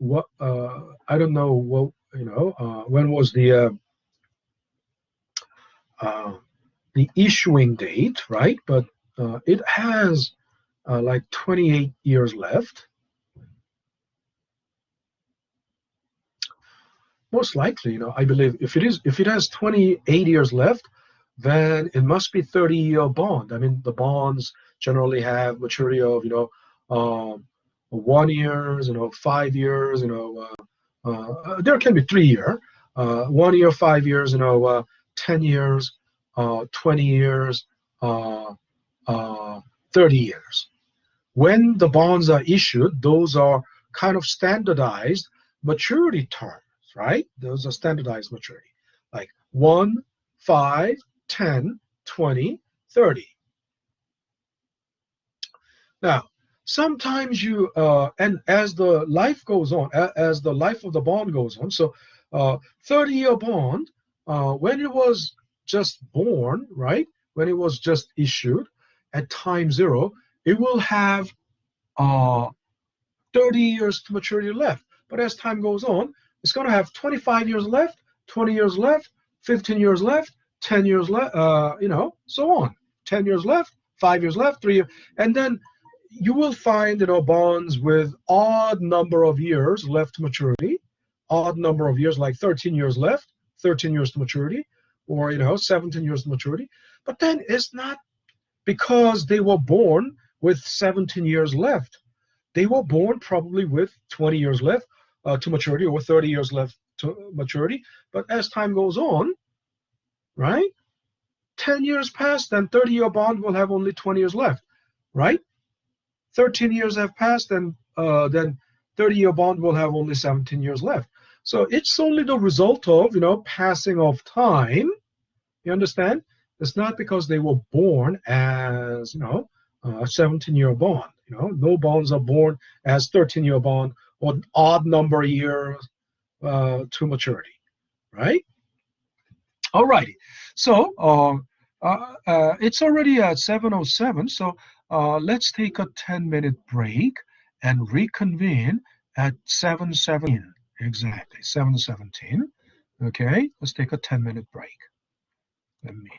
Speaker 1: What I don't know what, when was the issuing date, right? But it has like 28 years left. Most likely, I believe if it has 28 years left, then it must be 30-year bond. I mean, the bonds generally have maturity of 1 year, 5 years, there can be 3 year, 1 year, 5 years, 10 years, 20 years, uh, 30 years. When the bonds are issued, those are kind of standardized maturity terms, right? Those are standardized maturity, like 1, 5, 10, 20, 30. Now, sometimes and as the life goes on, as the life of the bond goes on, so 30-year bond, when it was just born, right? When it was just issued at time zero, it will have 30 years to maturity left. But as time goes on, it's going to have 25 years left, 20 years left, 15 years left, 10 years left, so on. 10 years left, 5 years left, 3 years. And then you will find, bonds with odd number of years left to maturity, odd number of years, like 13 years left, 13 years to maturity, or, 17 years to maturity. But then it's not because they were born with 17 years left. They were born probably with 20 years left to maturity, or 30 years left to maturity. But as time goes on, right, 10 years pass, then 30-year bond will have only 20 years left, right? 13 years have passed, and then 30-year bond will have only 17 years left. So it's only the result of, passing of time. You understand? It's not because they were born as, a 17-year bond. No bonds are born as 13-year bond or odd number of years to maturity, right? All righty. So it's already at 7:07. So let's take a 10-minute break and reconvene at 7:17. Exactly, 7:17. Okay, let's take a 10-minute break. Let me.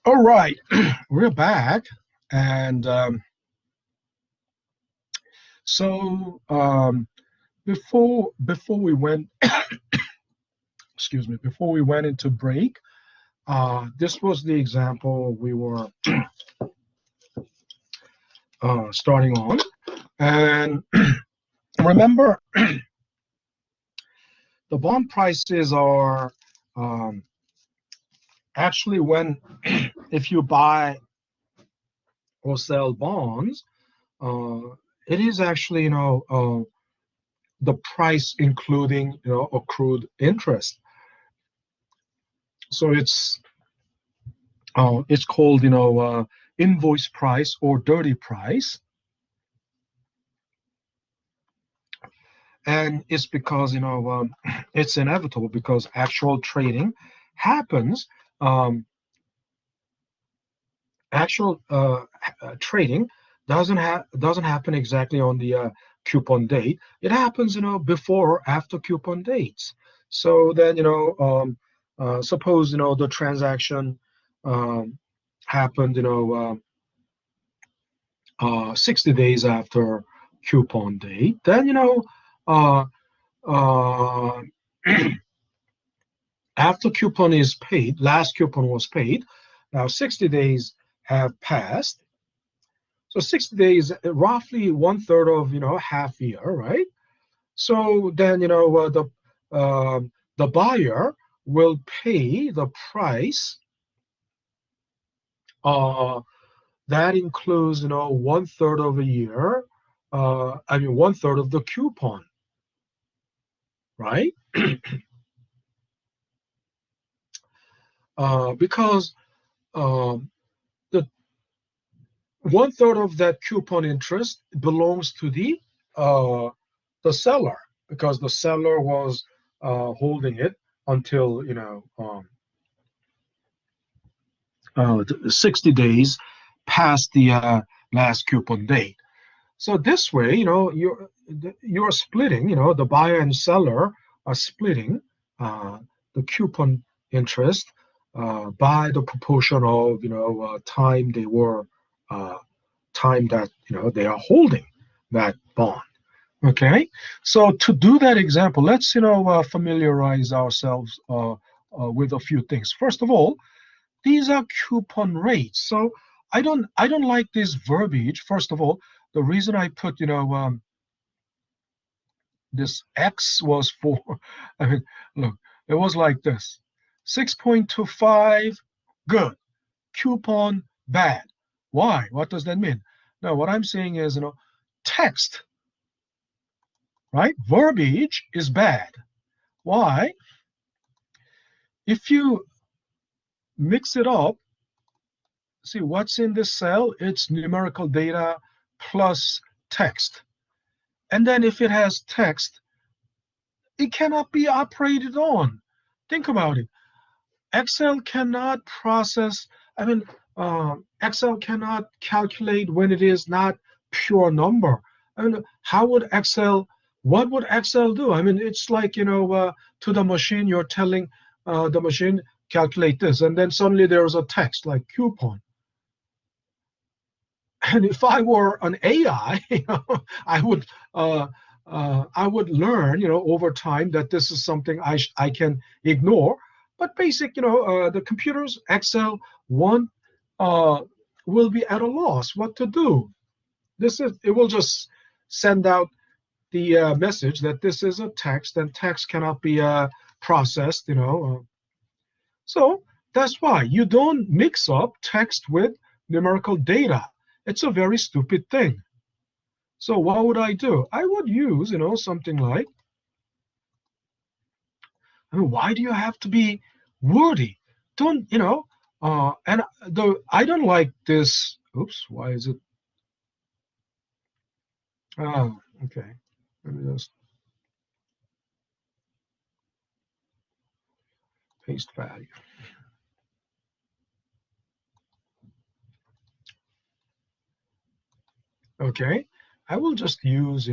Speaker 1: All right, we're back, and so before we went, excuse me, before we went into break, this was the example we were starting on, and remember, the bond prices are actually when if you buy or sell bonds, uh, it is actually the price including accrued interest. So it's called invoice price or dirty price, and it's because it's inevitable because actual trading happens. Actual trading doesn't happen exactly on the coupon date. It happens before or after coupon dates. So then suppose the transaction um, happened 60 days after coupon date. Then uh, uh, after coupon is paid, last coupon was paid. Now 60 days have passed. So 60 days, roughly one third of half year, right? So then the buyer will pay the price. That includes one third of a year. I mean one third of the coupon, right? Because the one third of that coupon interest belongs to the seller because the seller was holding it until 60 days past the last coupon date. So this way, you're splitting. The buyer and seller are splitting the coupon interest by the proportion of time they were time that they are holding that bond. Okay, so to do that example, let's familiarize ourselves with a few things. First of all, these are coupon rates. So I don't like this verbiage. First of all, the reason I put this X was for, I mean, look, it was like this: 6.25, good. Coupon, bad. Why? What does that mean? Now, what I'm saying is, text, right? Verbiage is bad. Why? If you mix it up, see what's in this cell? It's numerical data plus text. And then if it has text, it cannot be operated on. Think about it. Excel cannot process, I mean, Excel cannot calculate when it is not pure number. I mean, what would Excel do? I mean, it's like, to the machine, you're telling the machine, calculate this, and then suddenly there's a text like coupon. And if I were an AI, I would I would learn, over time that this is something I can ignore. But basic, the computers, Excel, one will be at a loss what to do. It will just send out the message that this is a text and text cannot be processed, So that's why you don't mix up text with numerical data. It's a very stupid thing. So what would I do? I would use, something like, I mean, why do you have to be wordy? Don't, and I don't like this. Oops, why is it? Oh, okay. Let me just paste value. Okay, I will just use,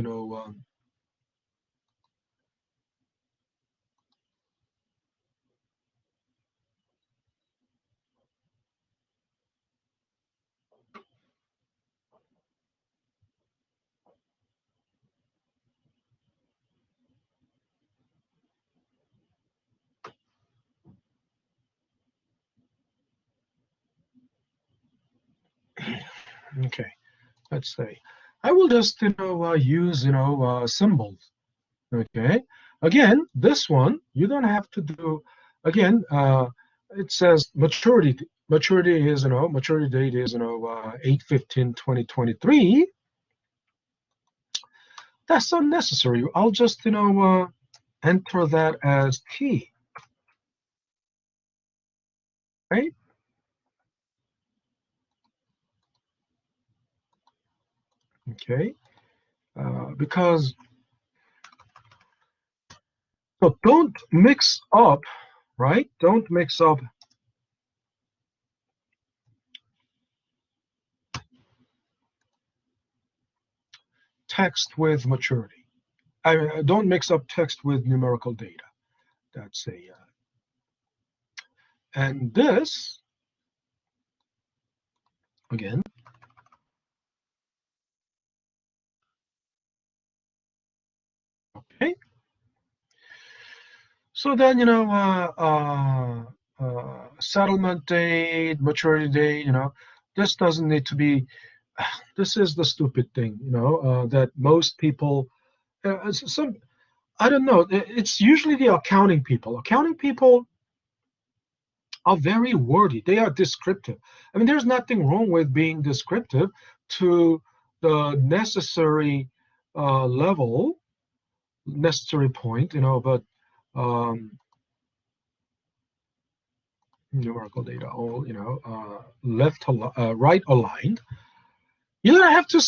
Speaker 1: Okay, let's say I will just use symbols. Okay, again, this one you don't have to do. Again, it says maturity. Maturity is maturity date is 8/15/2023. That's unnecessary. I'll just enter that as T. Right? Okay, because so don't mix up, right? Don't mix up text with maturity. Don't mix up text with numerical data. That's a and this again. Okay. So then settlement date, maturity date. This doesn't need to be. This is the stupid thing. That most people. Some I don't know. It's usually the accounting people. Accounting people are very wordy. They are descriptive. I mean, there's nothing wrong with being descriptive to the necessary level, necessary point, but numerical data all, right aligned. You don't have to,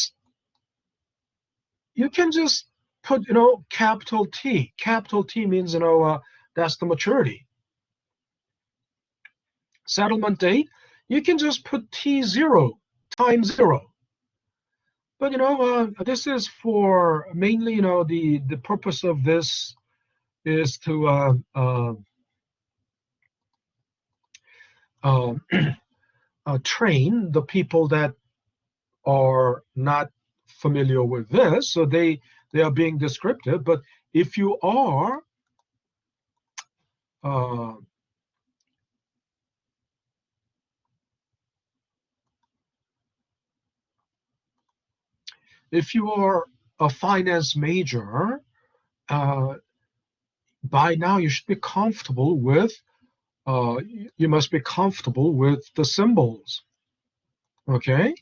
Speaker 1: you can just put, capital T. Capital T means, that's the maturity. Settlement date, you can just put T0 times 0. But this is for mainly the purpose of this is to train the people that are not familiar with this, so they are being descriptive. But if you are a finance major, by now you should be comfortable with you must be comfortable with the symbols. Okay,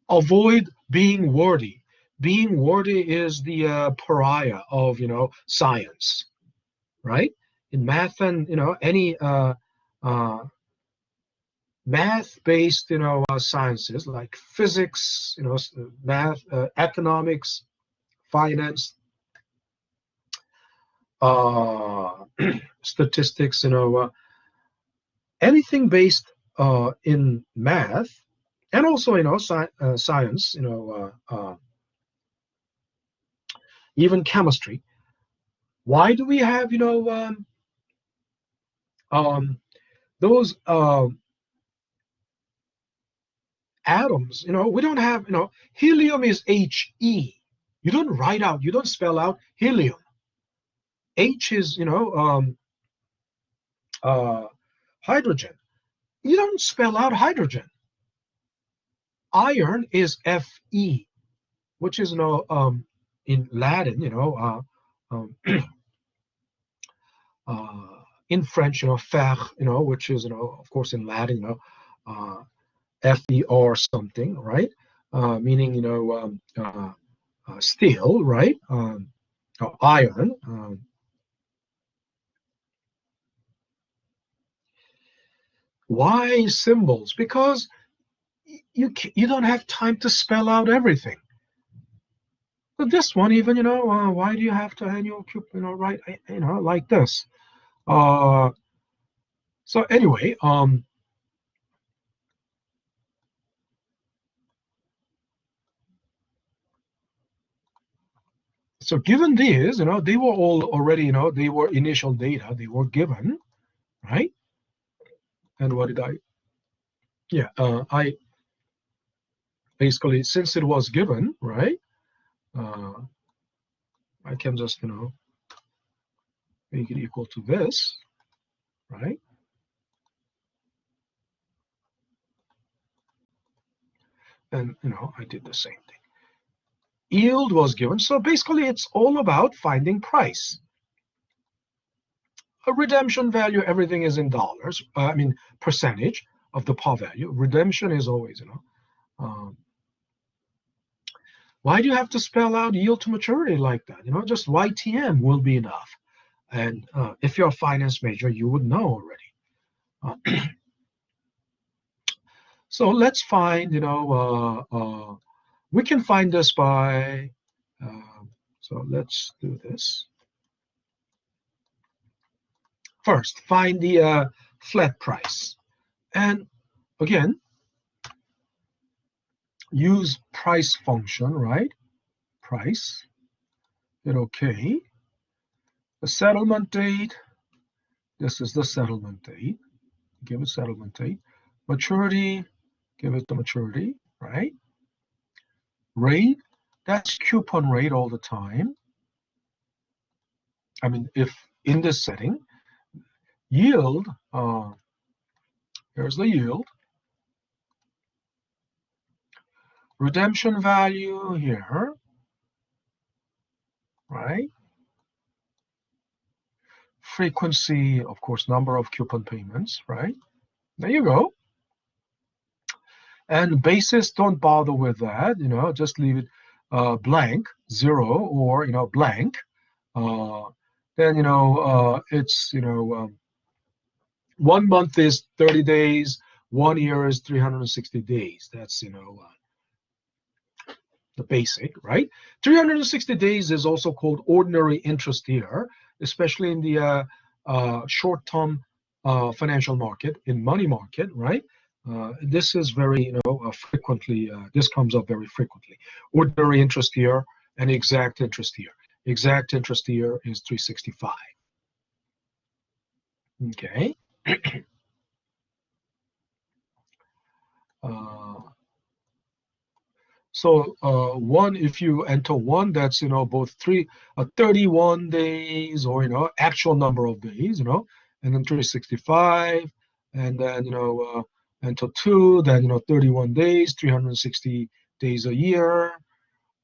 Speaker 1: avoid being wordy. Being wordy is the pariah of science, right? In math and any math-based sciences like physics, math, economics, finance, statistics, anything based in math, and also science, even chemistry. Why do we have those atoms? We don't have helium is He. You don't write out, you don't spell out helium. H is hydrogen. You don't spell out hydrogen. Iron is Fe, which is in Latin, in French, fer, which is of course in Latin, Fer something, right? Meaning steel, right? Or iron. Why symbols? Because you don't have time to spell out everything. But this one, even why do you have to annual write like this? So anyway, so given these, they were all already, they were initial data, they were given, right? And what did I? Yeah, I basically, since it was given, right? I can just, make it equal to this, right? And I did the same thing. Yield was given. So basically, it's all about finding price. A redemption value, everything is in dollars. I mean, percentage of the par value. Redemption is always, why do you have to spell out yield to maturity like that? Just YTM will be enough. And if you're a finance major, you would know already. So let's find, we can find this by, so let's do this. First, find the flat price. And again, use price function, right? Price, hit OK. The settlement date, this is the settlement date. Give it settlement date. Maturity, give it the maturity, right? Rate, that's coupon rate all the time. I mean, if in this setting, yield, here's the yield. Redemption value here, right? Frequency, of course, number of coupon payments, right? There you go. And basis, don't bother with that, just leave it blank, 0, or, blank. Then, it's, 1 month is 30 days, 1 year is 360 days. That's, the basic, right? 360 days is also called ordinary interest year, especially in the short-term financial market, in money market, right? This is very, frequently, this comes up very frequently. Ordinary interest year and exact interest year. Exact interest year is 365. Okay. So one, if you enter one, that's both 31 days, or actual number of days, and then 365, and then enter two, then 31 days, 360 days a year,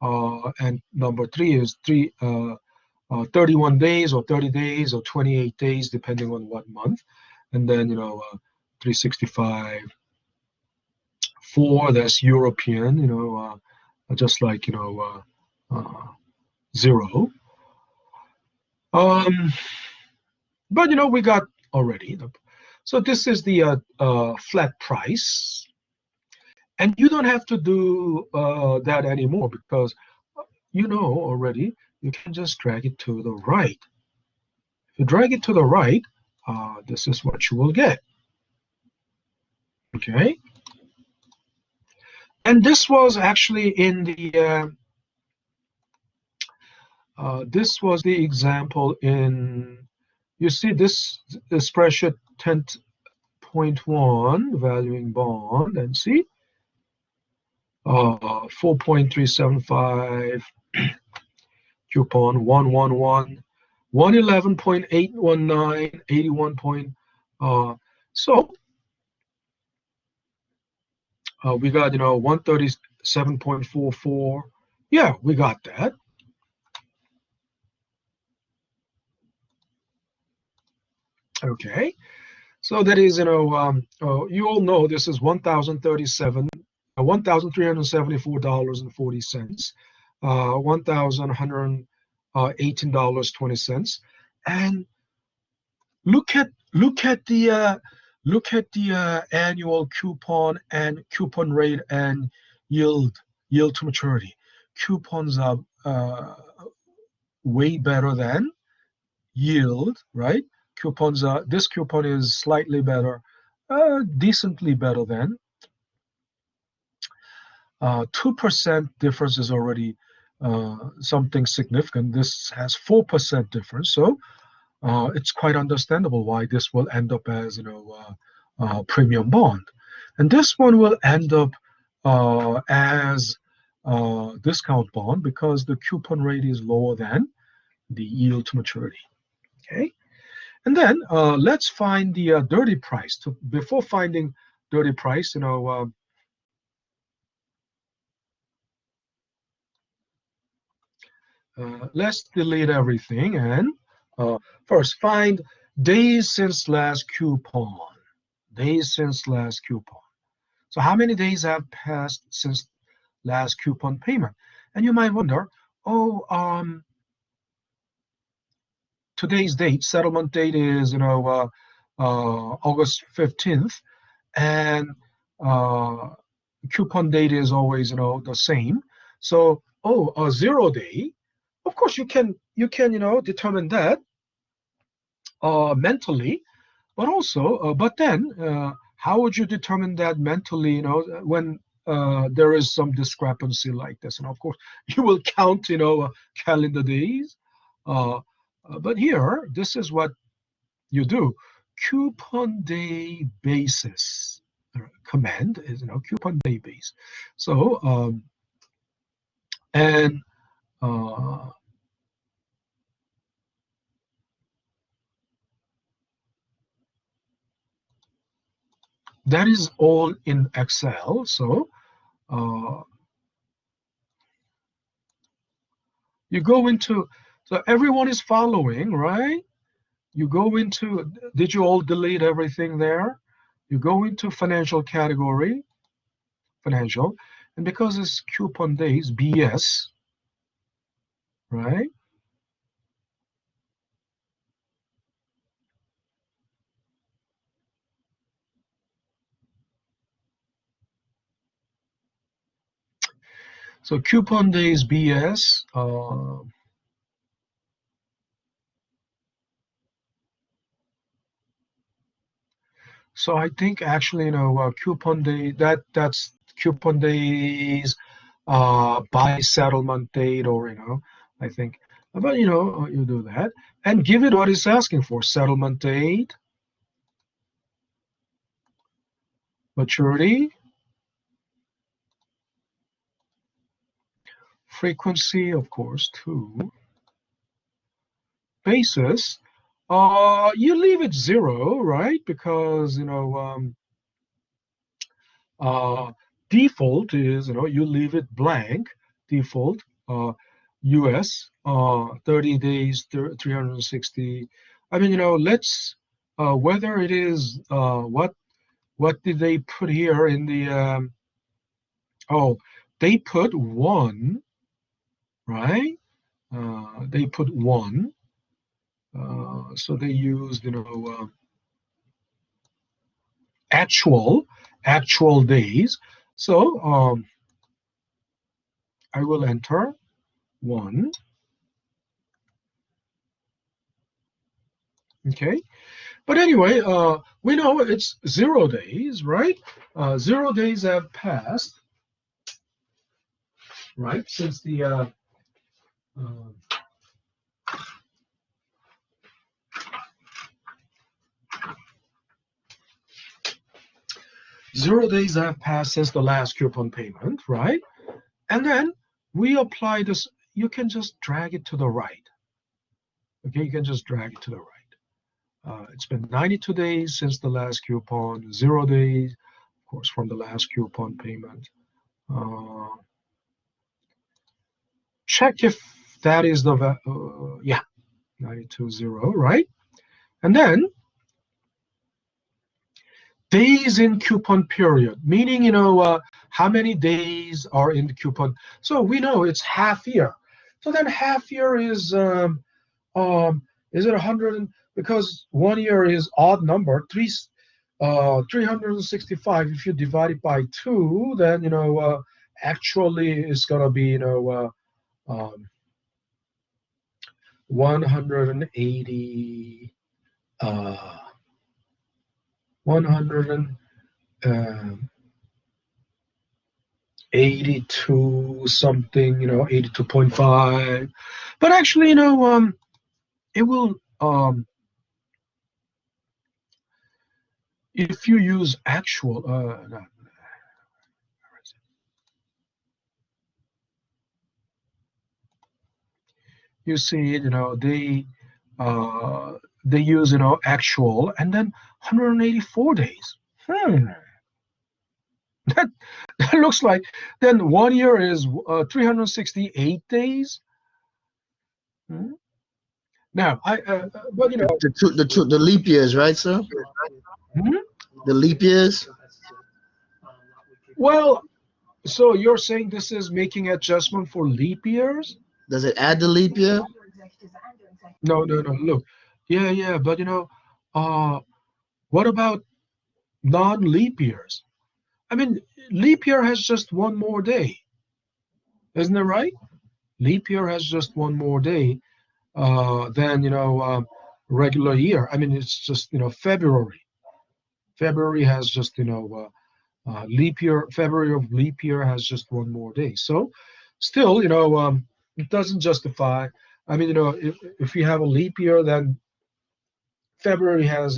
Speaker 1: and number three is 31 days or 30 days or 28 days, depending on what month, and then 365. 4, that's European, just like 0. But we got already. So this is the flat price, and you don't have to do that anymore because already. You can just drag it to the right. If you drag it to the right, this is what you will get. Okay. And this was actually in the, this was the example in, you see this spreadsheet 10.1, valuing bond, and see, 4.375, coupon 111, 111.819, 81. So we got 137.44. Yeah, we got that. Okay, so that is you all know this is $1,374.40, $1,118.20, and look at the annual coupon and coupon rate and yield to maturity. Coupons are way better than yield, right? Coupons are, this coupon is slightly better, decently better than. 2% difference is already something significant. This has 4% difference, so it's quite understandable why this will end up as premium bond, and this one will end up as discount bond because the coupon rate is lower than the yield to maturity. Okay, and then let's find the dirty price. Before finding dirty price, let's delete everything and first find days since last coupon. Days since last coupon. So how many days have passed since last coupon payment? And you might wonder, oh, today's date, settlement date is, August 15th, and coupon date is always, the same. So, oh, a 0 day. Of course, you can, determine that mentally, but also, but then, how would you determine that mentally, when there is some discrepancy like this? And of course, you will count, calendar days. But here, this is what you do. Coupon day basis command is, coupon day base. So, and that is all in Excel. So you go into, so everyone is following, right? You go into, did you all delete everything there? You go into financial category, financial, and because it's coupon days, BS, right? So coupon days, BS, so I think actually, coupon day, that's coupon days by settlement date, or, I think, but, you do that and give it what it's asking for: settlement date, maturity, frequency, of course, too, basis. You leave it 0, right? Because, default is, you leave it blank, default, US, 30 days, 360. I mean, let's, whether it is, what did they put here in the, oh, they put 1, right? They put 1. So they used, actual days. So I will enter 1. Okay. But anyway, we know it's 0 days, right? 0 days have passed, right? Since the uh, 0 days have passed since the last coupon payment, right? And then we apply this. You can just drag it to the right. Okay, you can just drag it to the right. It's been 92 days since the last coupon, 0 days, of course, from the last coupon payment. Check if that is the, yeah, 92.0, right? And then days in coupon period, meaning, how many days are in the coupon. So we know it's half year. So then half year is it 100? Because 1 year is odd number, 365. If you divide it by 2, then, actually it's gonna be, 180, 182 something, 82.5. But actually, it will, if you use actual, no, you see, they use, actual, and then 184 days. That looks like, then 1 year is 368 days. Hmm? Now, but you know,
Speaker 4: The leap years, right, sir?
Speaker 1: hmm?
Speaker 4: The leap years.
Speaker 1: Well, so you're saying this is making adjustment for leap years?
Speaker 4: Does it add the leap year?
Speaker 1: No, no, no. Look, yeah, yeah, but you know, uh, what about non-leap years? I mean, leap year has just one more day, isn't it right? Leap year has just one more day than regular year. I mean, it's just February. February has just leap year. February of leap year has just one more day. So, still, it doesn't justify. I mean, if you have a leap year, then February has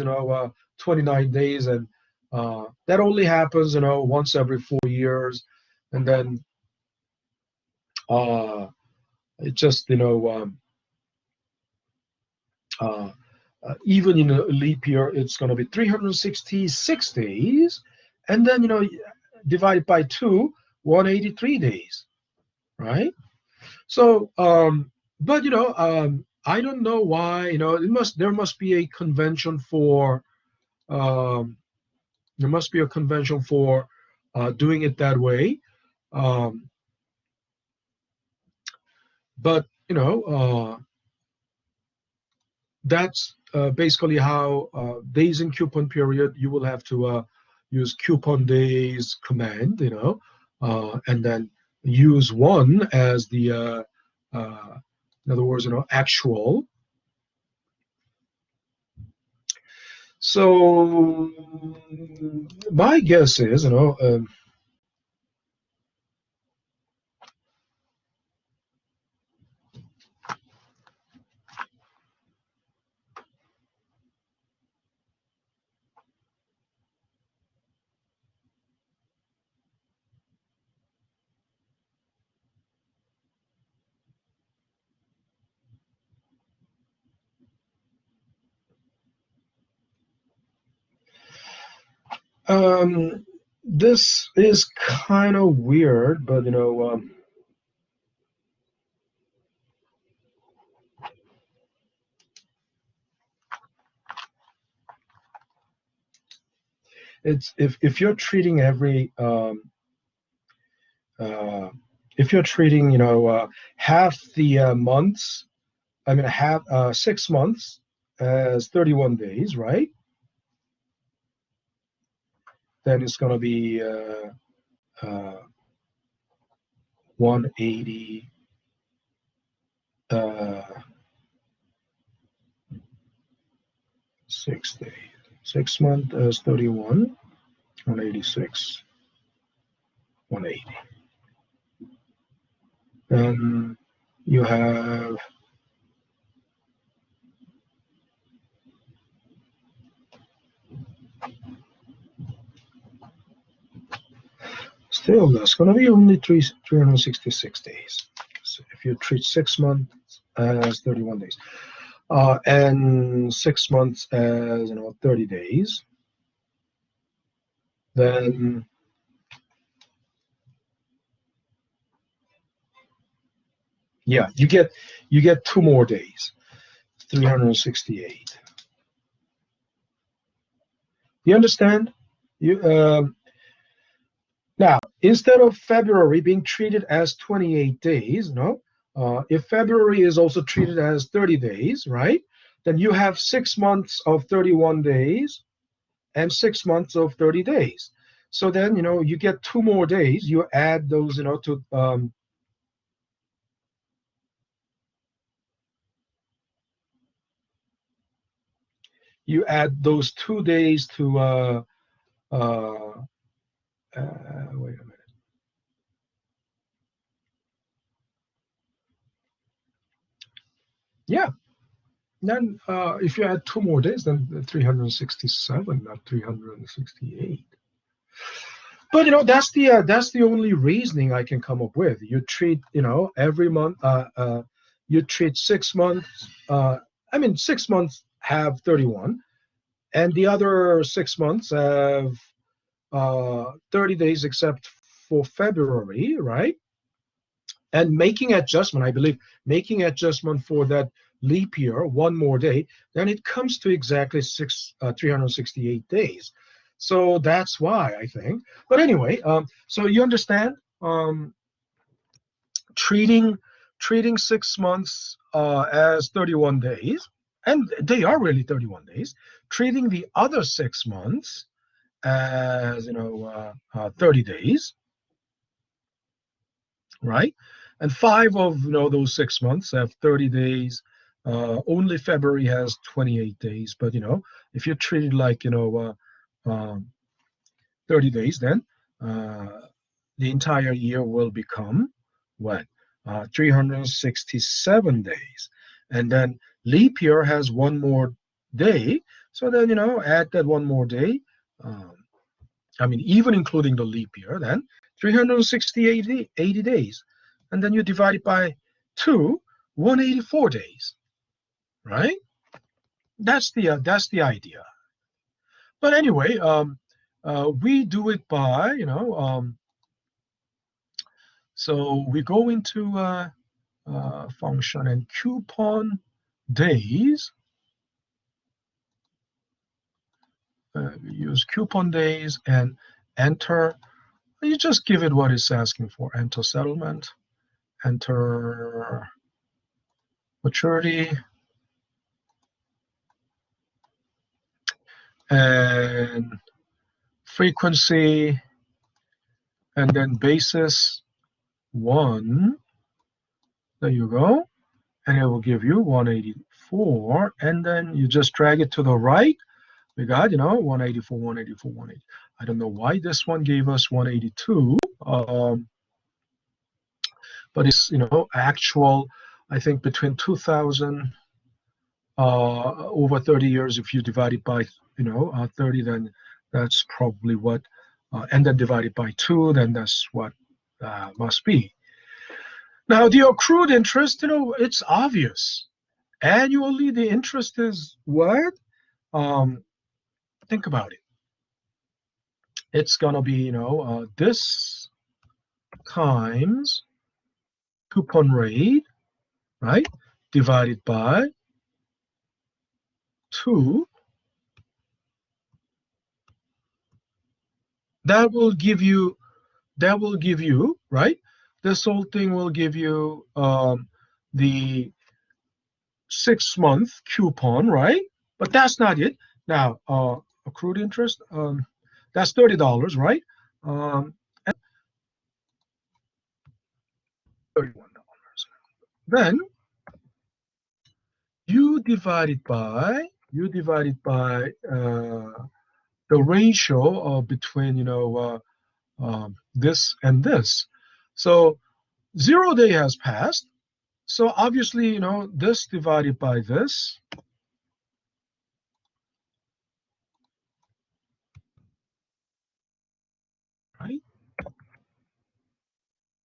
Speaker 1: 29 days, and that only happens once every 4 years, and then uh, it just uh, even in a leap year, it's going to be 366 days, and then divide by two, 183 days, right? So, but I don't know why. There must be a convention for um, there must be a convention for doing it that way. Um, but that's basically how days in coupon period you will have to use coupon days command, and then use one as the in other words, actual. So my guess is, this is kind of weird, but it's if you're treating every uh, if you're treating half the months, I mean half 6 months as 31 days, right? Then it's going to be 180 uh, 6 days. 6 months as 31, 186, 180. Then you have still that's going to be only 366 days. So if you treat 6 months as 31 days, and 6 months as 30 days, then yeah, you get 2 more days, 368. You understand? You Now, instead of February being treated as 28 days, if February is also treated as 30 days, right? Then you have 6 months of 31 days and 6 months of 30 days. So then, you get 2 more days. You add those, to you add those 2 days to wait a minute. Yeah. Then if you add 2 more days, then 367, not 368. But that's the only reasoning I can come up with. You treat every month. You treat 6 months. I mean 6 months have 31, and the other 6 months have 30 days, except for February, right? and making adjustment, I believe, making adjustment for that leap year, one more day, then it comes to exactly 368 days. So that's why I think. But anyway, so you understand, treating 6 months as 31 days, and they are really 31 days. Treating the other 6 months as 30 days, right? And 5 of those 6 months have 30 days. Only February has 28 days. But if you treat it like 30 days, then the entire year will become what? 367 days. And then leap year has one more day. So then add that one more day. I mean, even including the leap year, then 360, 80 days. And then you divide it by 2, 184 days, right? That's the idea. But anyway, we do it by, so we go into function and coupon days. We use coupon days and enter. You just give it what it's asking for. Enter settlement, enter maturity, and frequency, and then basis 1. There you go. And it will give you 184. And then you just drag it to the right. We got, 184, 184, 180. I don't know why this one gave us 182. But it's, actual, I think between 2000, over 30 years, if you divide it by, 30, then that's probably what, and then divide it by 2, then that's what must be. Now, the accrued interest, it's obvious. Annually, the interest is what? Think about it. It's going to be, this times coupon rate, right, divided by 2. That will give you, right? This whole thing will give you the 6-month coupon, right? But that's not it. Now, accrued interest, that's $30, right? And $31. Then you divide it by the ratio between this and this. So 0 day has passed. So obviously, this divided by this, right?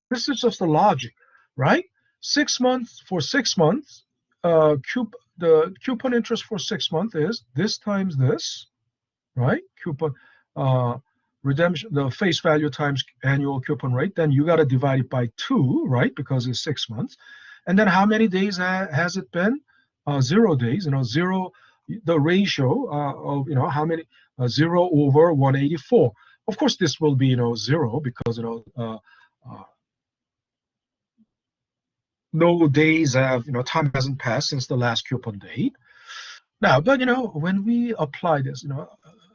Speaker 1: This is just the logic, right? 6 months for 6 months, the coupon interest for 6 months is this times this, right? Coupon redemption, the face value times annual coupon rate. Then you got to divide it by 2, right? Because it's 6 months. And then how many days has it been? 0 days. 0. The ratio of how many? 0 over 184. Of course, this will be 0 because no days have time hasn't passed since the last coupon date. Now, but when we apply this,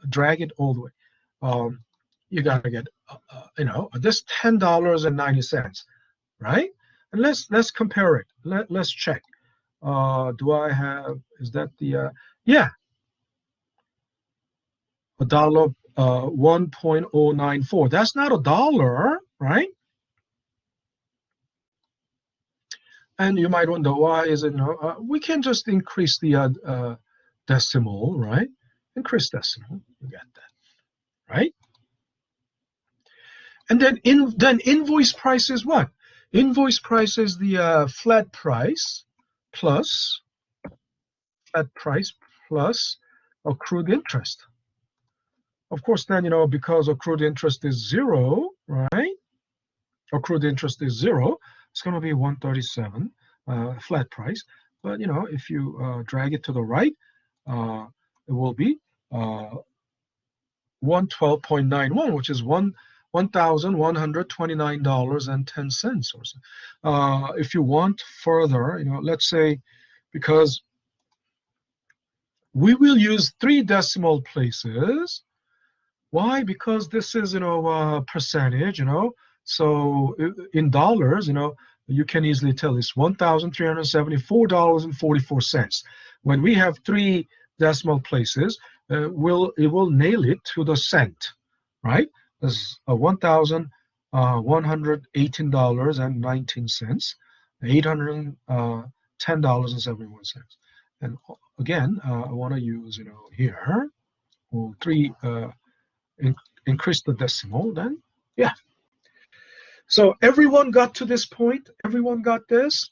Speaker 1: drag it all the way, you gotta get this $10.90, right? And let's compare it. Let's check. Do I have? Is that the yeah? $1 1.094. That's not $1, right? And you might wonder why is it we can just increase the decimal, right? Increase decimal. You get that, right? And then invoice price is what? Invoice price is the flat price plus accrued interest. Of course, then because accrued interest is 0, right? Accrued interest is 0. it's going to be 137 flat price. But if you drag it to the right, it will be 112.91, which is $1,129.10 or so. If you want further, let's say, because we will use 3 decimal places. Why? Because this is, percentage, So in dollars, you can easily tell it's $1,374.44. When we have 3 decimal places, it will nail it to the cent, right? That's $1,118.19, $810.71. And again, I want to use, here, 3, increase the decimal, then, yeah. So everyone got to this point? Everyone got this?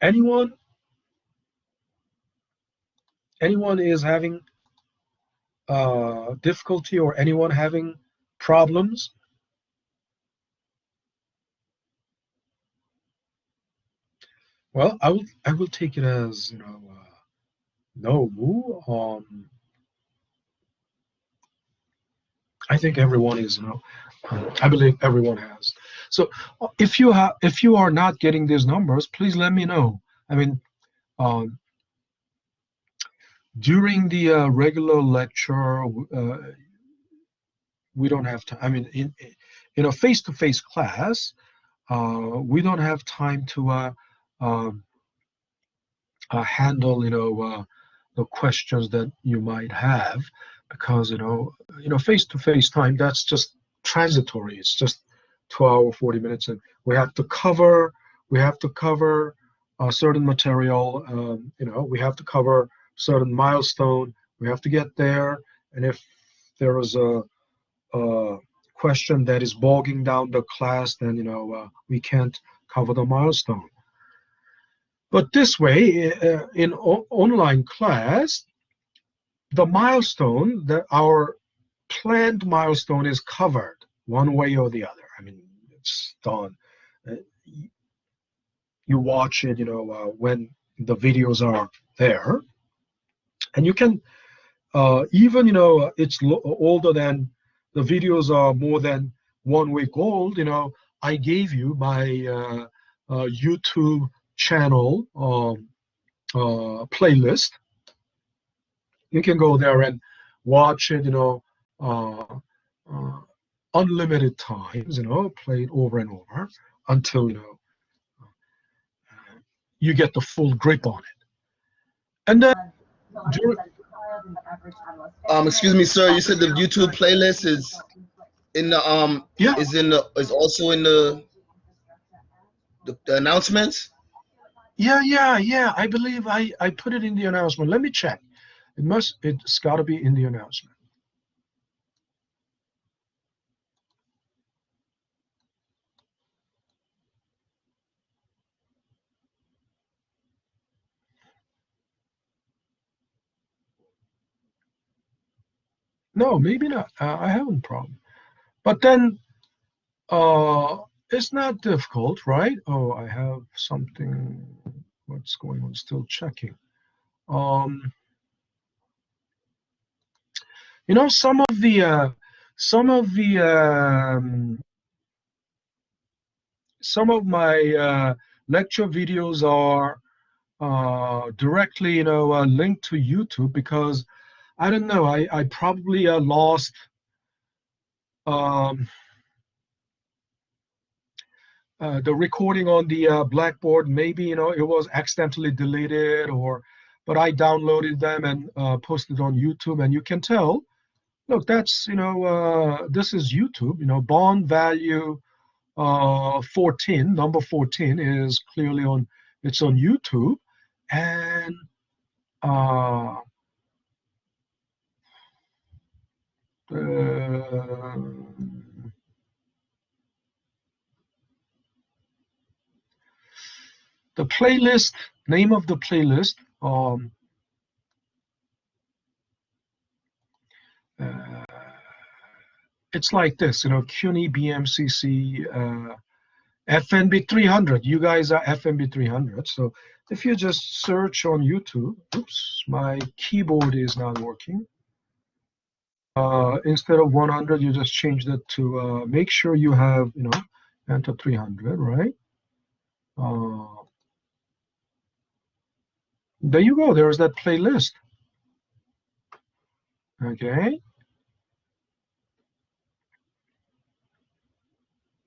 Speaker 1: Anyone is having difficulty, or anyone having problems? Well, I will take it as no. I think everyone is, I believe everyone has. So if you are not getting these numbers, please let me know. I mean, during the regular lecture, we don't have time. I mean, in a face-to-face class, we don't have time to handle, the questions that you might have, because face-to-face time, that's just transitory. It's just 2 hours 40 minutes, and we have to cover certain material. We have to cover certain milestone. We have to get there, and if there is a question that is bogging down the class, then we can't cover the milestone. But this way, in online class, the milestone, our planned milestone, is covered one way or the other. I mean, it's done. You watch it, when the videos are there, and you can even, it's older than the videos are more than 1 week old. I gave you my YouTube channel playlist. You can go there and watch it, unlimited times, play it over and over until you get the full grip on it. And then
Speaker 4: excuse me, sir. You said the YouTube playlist is in the
Speaker 1: yeah,
Speaker 4: is also in the announcements.
Speaker 1: yeah. I believe I put it in the announcement. Let me check. It's got to be in the announcement. No, maybe not. I haven't problem. But then it's not difficult, right? Oh, I have something. What's going on? Still checking. Some of the some of my lecture videos are directly, linked to YouTube, because I don't know. I probably lost the recording on the Blackboard. Maybe it was accidentally deleted, but I downloaded them and posted on YouTube, and you can tell. Look, that's this is YouTube. Bond value 14, number 14 is clearly on. It's on YouTube, and the playlist, name of the playlist, it's like this, you know, CUNY, BMCC, fnb300. You guys are fnb300. So if you just search on YouTube, oops, my keyboard is not working. Instead of 100, you just changed it to make sure you have, you know, enter 300, right? There you go. There's that playlist. Okay.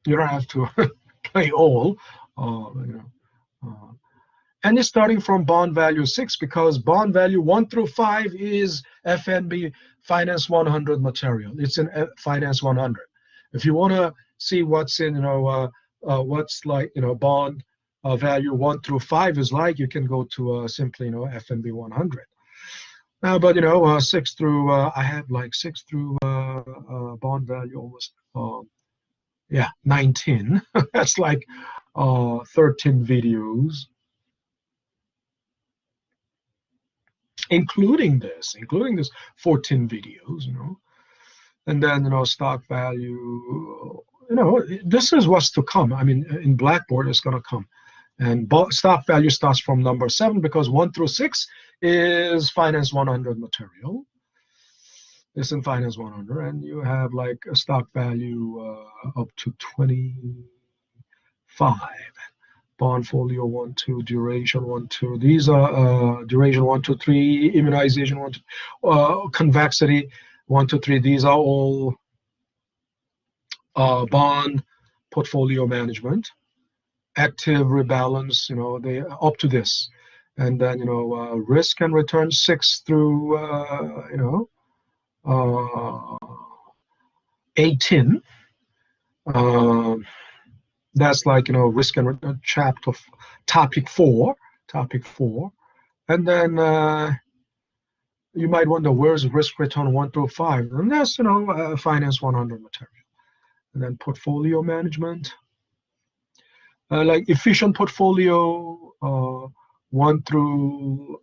Speaker 1: You don't have to play all, you know. And it's starting from bond value 6 because bond value 1 through 5 is FNB Finance 100 material. It's in Finance 100. If you want to see what's in, you know, what's like, you know, bond value 1 through 5 is like, you can go to simply, you know, FNB 100. Now, but you know, 6 through, I have like 6 through bond value almost, yeah, 19. That's like 13 videos. Including this 14 videos, you know, and then, you know, stock value, you know, this is what's to come. I mean, in Blackboard, it's going to come. And stock value starts from number 7 because 1 through 6 is Finance 100 material. It's in Finance 100, and you have like a stock value up to 25. Bond folio 1, 2, duration 1, 2. These are duration 1, 2, 3, immunization 1, 2, convexity 1, 2, 3. These are all bond portfolio management, active rebalance. You know, they up to this, and then, you know, risk and return 6 through you know, 18. That's like, you know, risk and return chapter topic 4, and then you might wonder where's risk return 1 through 5, and that's, you know, Finance 100 material. And then portfolio management, like efficient portfolio 1 through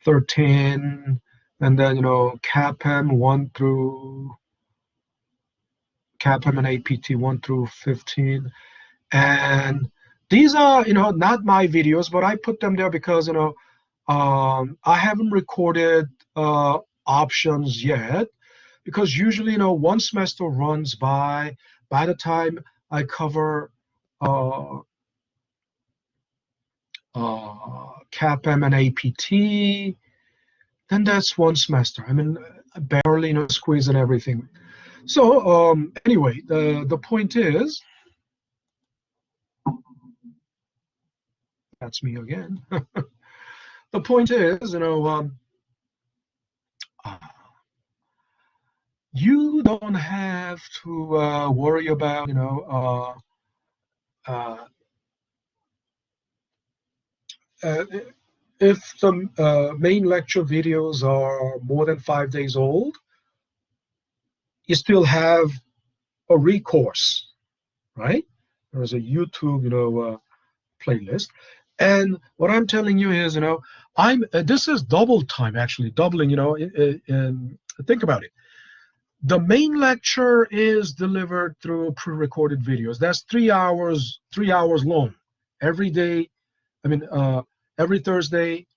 Speaker 1: 13, and then, you know, CAPM 1 through CAPM and APT 1 through 15. And these are, you know, not my videos, but I put them there because, you know, I haven't recorded options yet, because usually, you know, one semester runs by the time I cover CAPM and APT, then that's one semester. I mean, barely, you know, squeezing everything. So anyway, the point is, that's me again. The point is, you know, you don't have to worry about, you know, if the main lecture videos are more than 5 days old, you still have a recourse, right? There's a YouTube, you know, playlist. And what I'm telling you is, you know, this is double time, actually, doubling, you know, think about it. The main lecture is delivered through pre-recorded videos. That's 3 hours long. Every day, I mean, every Thursday,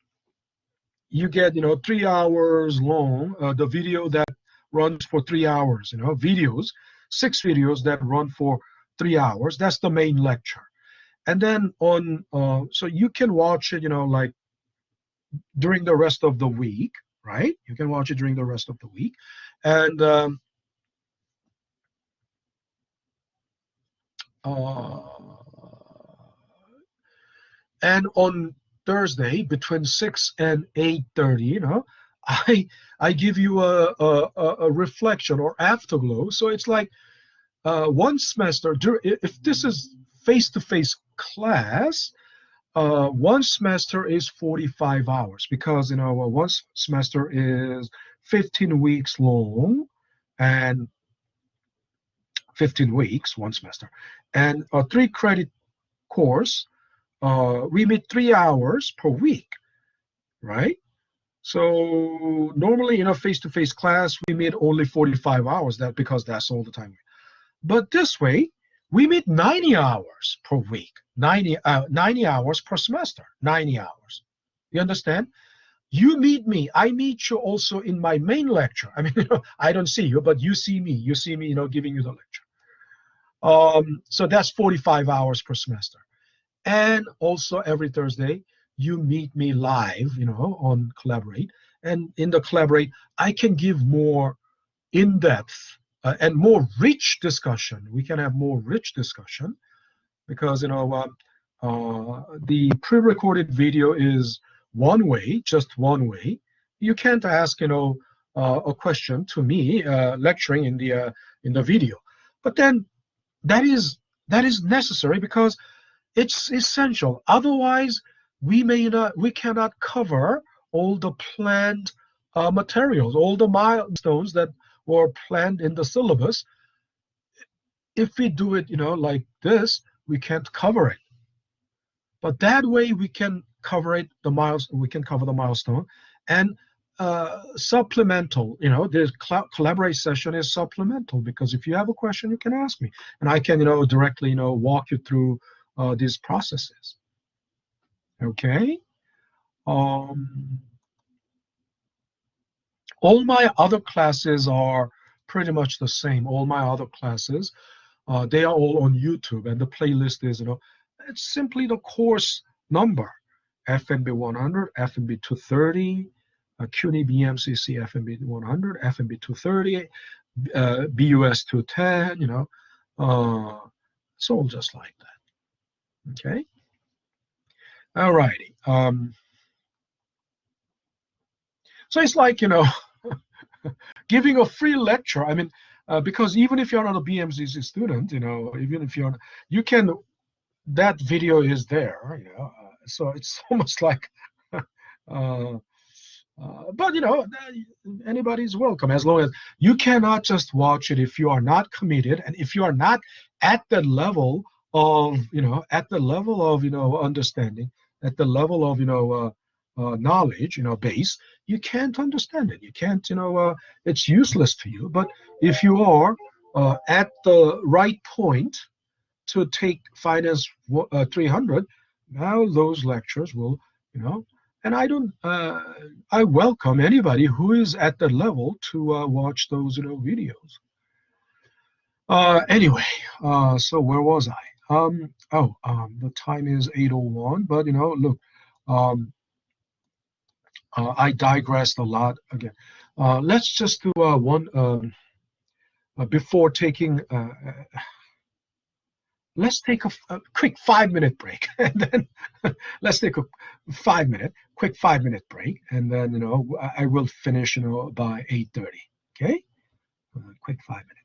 Speaker 1: you get, you know, 3 hours long, the video that runs for 3 hours, you know, videos, 6 videos that run for 3 hours. That's the main lecture. And then on, so you can watch it, you know, like during the rest of the week, right? You can watch it during the rest of the week. And on Thursday between 6 and 8:30, you know, I give you a reflection or afterglow. So it's like one semester. If this is face-to-face class, one semester is 45 hours because, you know, one semester is 15 weeks long, and 15 weeks, one semester, and a 3-credit course. We meet 3 hours per week, right? So normally in a face-to-face class, we meet only 45 hours, that because that's all the time. But this way, we meet 90 hours per week, 90 hours per semester, 90 hours. You understand? You meet me, I meet you also in my main lecture. I mean, I don't see you, but you see me, giving you the lecture. So that's 45 hours per semester. And also every Thursday, you meet me live, on Collaborate. And in the Collaborate, I can give more in-depth and more rich discussion. We can have more rich discussion because, the pre-recorded video is one way, just one way. You can't ask, a question to me lecturing in the video. But then that is necessary because it's essential. Otherwise, we cannot cover all the planned materials, all the milestones that were planned in the syllabus. If we do it, like this, we can't cover it. But that way, we can cover it. We can cover the milestone, and supplemental. The collaborate session is supplemental because if you have a question, you can ask me, and I can, directly, walk you through these processes. Okay. Um, all my other classes are pretty much the same. All my other classes, they are all on YouTube, and the playlist is, it's simply the course number: FNB 100, FNB 230, CUNY BMCC FNB 100, FNB 230, BUS 210. It's all just like that. Okay. All righty. So it's like, giving a free lecture. I mean, because even if you're not a BMCC student, even if you can, that video is there, so it's almost like, but anybody's welcome as long as you cannot just watch it if you are not committed and if you are not at the level of, understanding, at the level of, knowledge, base. You can't understand it. You can't, it's useless to you. But if you are at the right point to take Finance 300, now those lectures will, and I welcome anybody who is at the level to watch those, videos. Anyway, so where was I? The time is 8:01, but, look, I digressed a lot again. Let's just do one before taking. Let's take a quick 5-minute break, and then let's take a quick 5-minute break, and then I will finish by 8:30. Okay, quick 5-minute.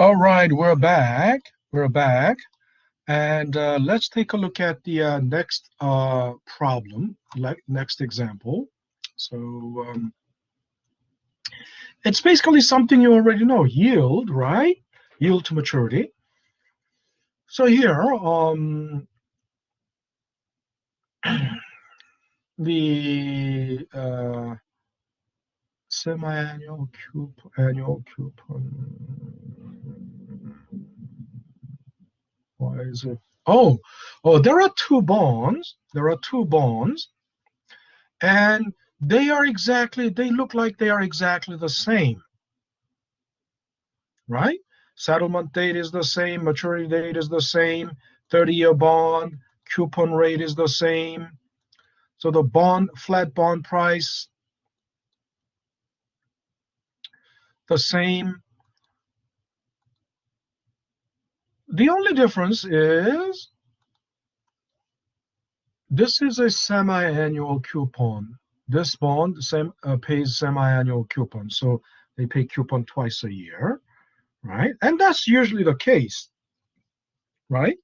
Speaker 1: All right, we're back. We're back. And let's take a look at the next problem, next example. So it's basically something you already know, yield, right? Yield to maturity. So here, the semi-annual coupon, annual coupon. Why is it? Oh, there are two bonds. There are two bonds, and they look like they are exactly the same, right? Settlement date is the same, maturity date is the same, 30-year bond, coupon rate is the same. So the flat bond price, the same. The only difference is this is a semi-annual coupon. This bond pays semi-annual coupon, so they pay coupon twice a year, right? And that's usually the case, right?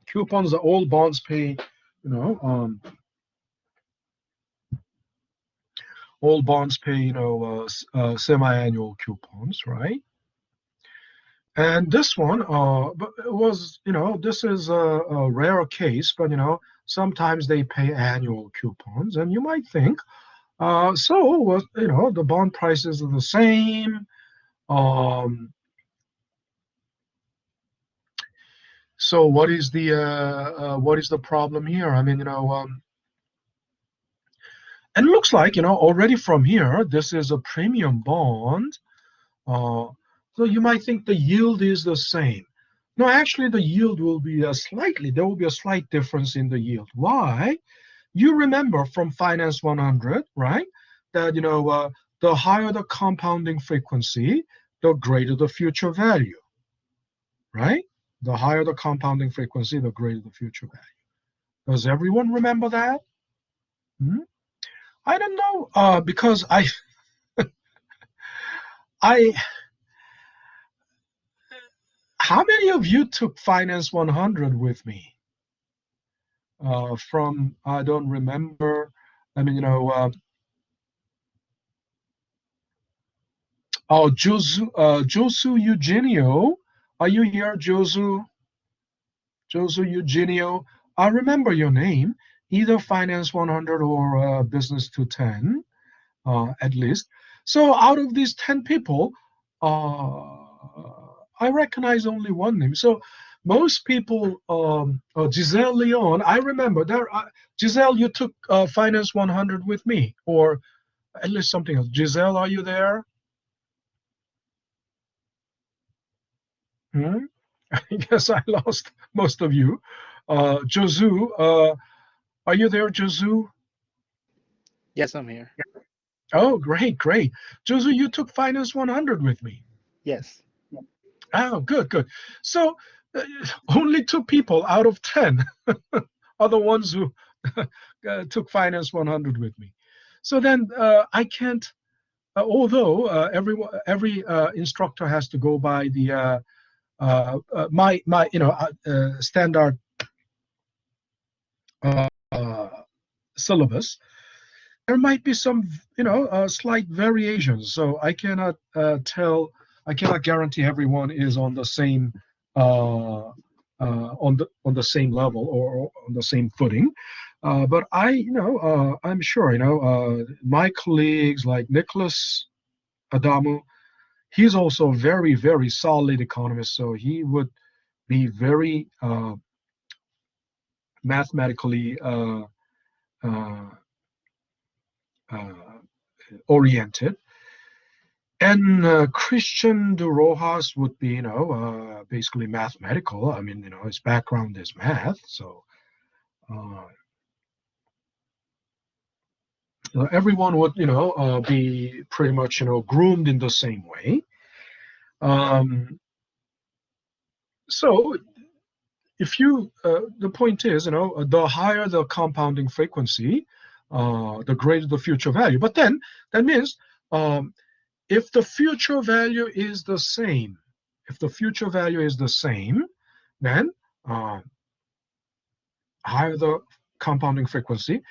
Speaker 1: Coupons, all bonds pay, all bonds pay, semi-annual coupons, right? And this one, was, this is a rare case, but, sometimes they pay annual coupons. And you might think, the bond prices are the same. So what is the problem here? I mean, and it looks like, already from here, this is a premium bond. So you might think the yield is the same. No, actually, the yield will be there will be a slight difference in the yield. Why? You remember from Finance 100, right? That, the higher the compounding frequency, the greater the future value, right? The higher the compounding frequency, the greater the future value. Does everyone remember that? I don't know, because how many of you took Finance 100 with me? I don't remember. I mean, Josu Eugenio, are you here, Josu? Josu Eugenio, I remember your name, either Finance 100 or Business 210, at least. So out of these 10 people, I recognize only one name. So most people, Giselle Leon, I remember there. Giselle, you took Finance 100 with me, or at least something else. Giselle, are you there? I guess I lost most of you. Josu, are you there, Josu?
Speaker 7: Yes, I'm here.
Speaker 1: Oh, great, great. Josu, you took Finance 100 with me.
Speaker 7: Yes.
Speaker 1: Oh, good, good. So only 2 people out of 10 are the ones who took Finance 100 with me. So then I can't, although every instructor has to go by the my standard syllabus, there might be some slight variations. So I cannot guarantee everyone is on the same on the same level or on the same footing. But I'm sure my colleagues like Nicholas Adamu, he's also a very, very solid economist, so he would be very mathematically oriented. And Christian de Rojas would be, basically mathematical. I mean, his background is math, so everyone would, be pretty much, groomed in the same way. So if the point is, the higher the compounding frequency, the greater the future value. But then that means if the future value is the same, if the future value is the same, then higher the compounding frequency,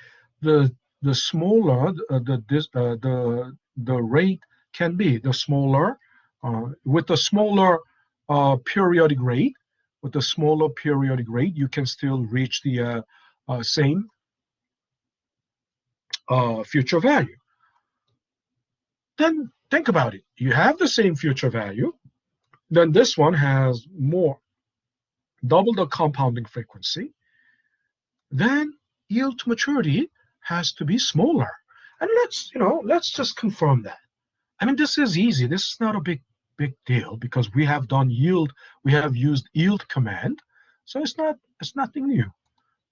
Speaker 1: the smaller the rate can be. The smaller with the smaller periodic rate, you can still reach the same future value. Then think about it. You have the same future value, then this one has double the compounding frequency. Then yield to maturity has to be smaller. And let's just confirm that. I mean, this is easy. This is not a big deal because we have used yield command. So it's nothing new.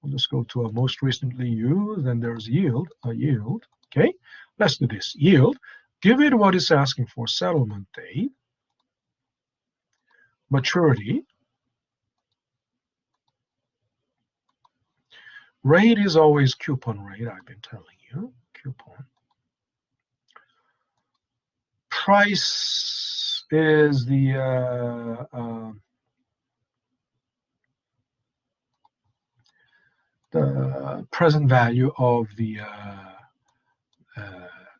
Speaker 1: We'll just go to a most recently used, and there's yield. Okay, let's do this. Yield, give it what it's asking for, settlement date, maturity, rate is always coupon rate, I've been telling you, coupon. Price is the present value of the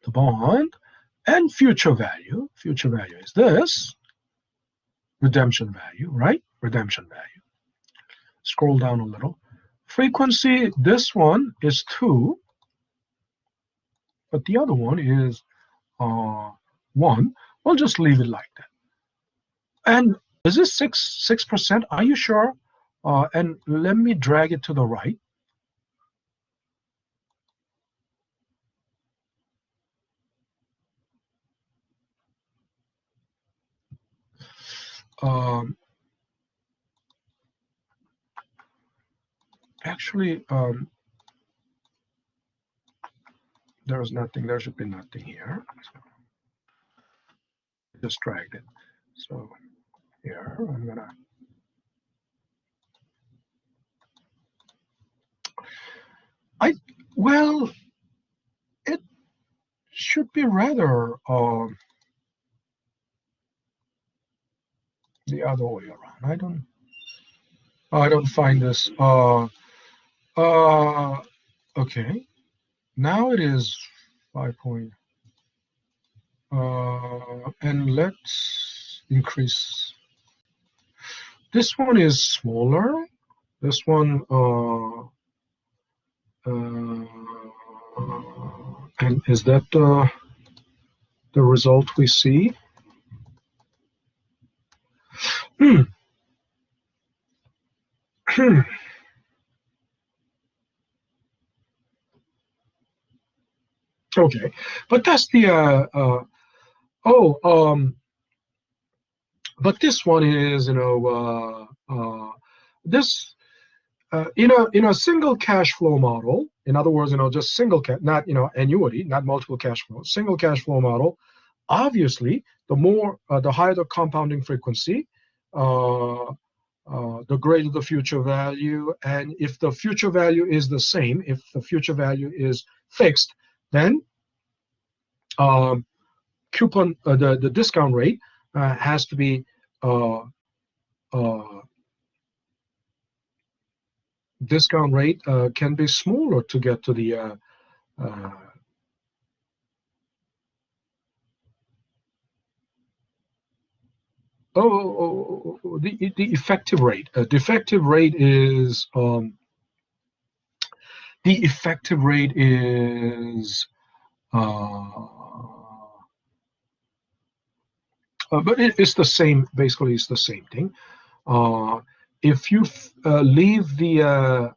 Speaker 1: bond, and future value is this, redemption value, right? Redemption value. Scroll down a little. Frequency, this one is 2, but the other one is 1. We'll just leave it like that. And is this 6%? Are you sure? And let me drag it to the right. Actually, there's nothing. There should be nothing here. Just dragged it. So here I'm gonna. Well, it should be rather the other way around. I don't find this. Okay. Now it is 5 point. And let's increase. This one is smaller. This one, and is that the result we see? Okay, but that's the but this one is this in a single cash flow model. In other words, just single cash, not annuity, not multiple cash flow. Single cash flow model. Obviously, the higher the compounding frequency, the greater the future value. And if the future value is the same, if the future value is fixed, then coupon the discount rate has to be discount rate can be smaller to get to the the effective rate. The effective rate is but it's the same. Basically, it's the same thing. If you leave the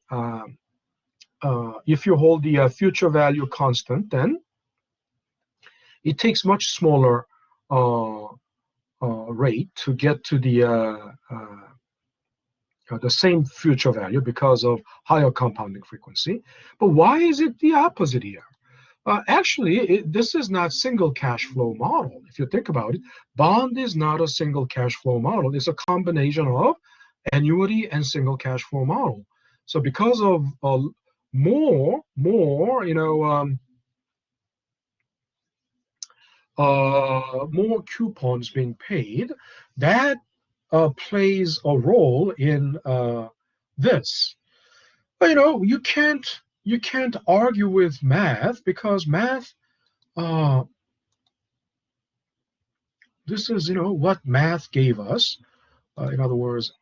Speaker 1: if you hold the future value constant, then it takes much smaller rate to get to the same future value because of higher compounding frequency. But why is it the opposite here? Actually, this is not single cash flow model. If you think about it, bond is not a single cash flow model. It's a combination of annuity and single cash flow model. So because of more coupons being paid, that plays a role in this. But, you can't argue with math, because math, this is what math gave us. In other words,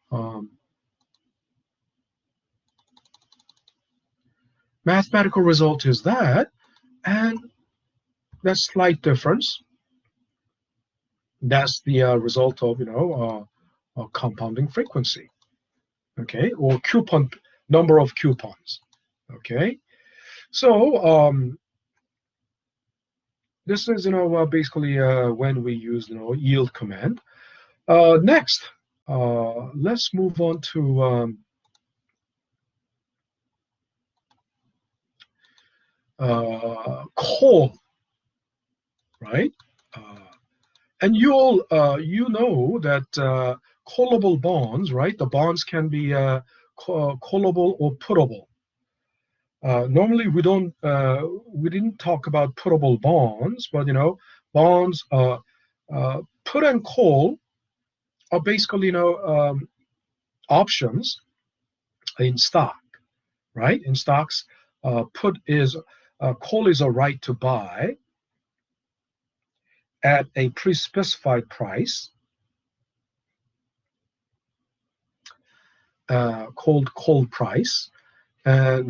Speaker 1: mathematical result is that, and that slight difference, that's the result of compounding frequency, okay, or number of coupons, okay. So this is basically when we use yield command. Next, let's move on to call, right? And you know that callable bonds, right? The bonds can be callable or puttable. Normally we didn't talk about puttable bonds, but bonds, put and call are basically options in stock, right? In stocks, call is a right to buy at a pre-specified price, called call price, and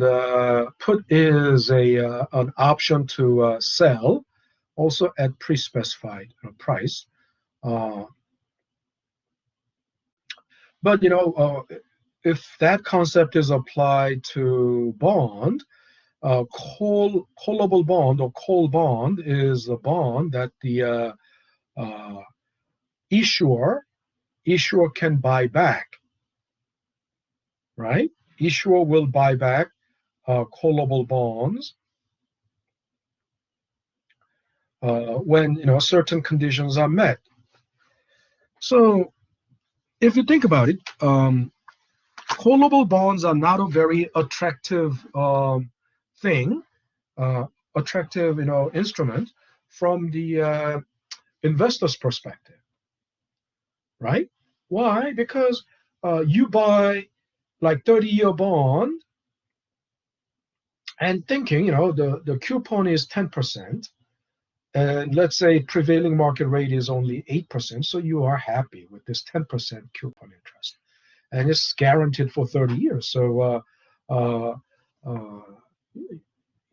Speaker 1: put is an option to sell, also at pre-specified price. But if that concept is applied to bond, callable bond or call bond is a bond that the issuer can buy back, right? Issuer will buy back callable bonds when certain conditions are met. So if you think about it, callable bonds are not a very attractive thing, attractive instrument from the investor's perspective, right? Why? Because you buy like 30-year bond and thinking the coupon is 10%, and let's say prevailing market rate is only 8%, so you are happy with this 10% coupon interest, and it's guaranteed for 30 years. So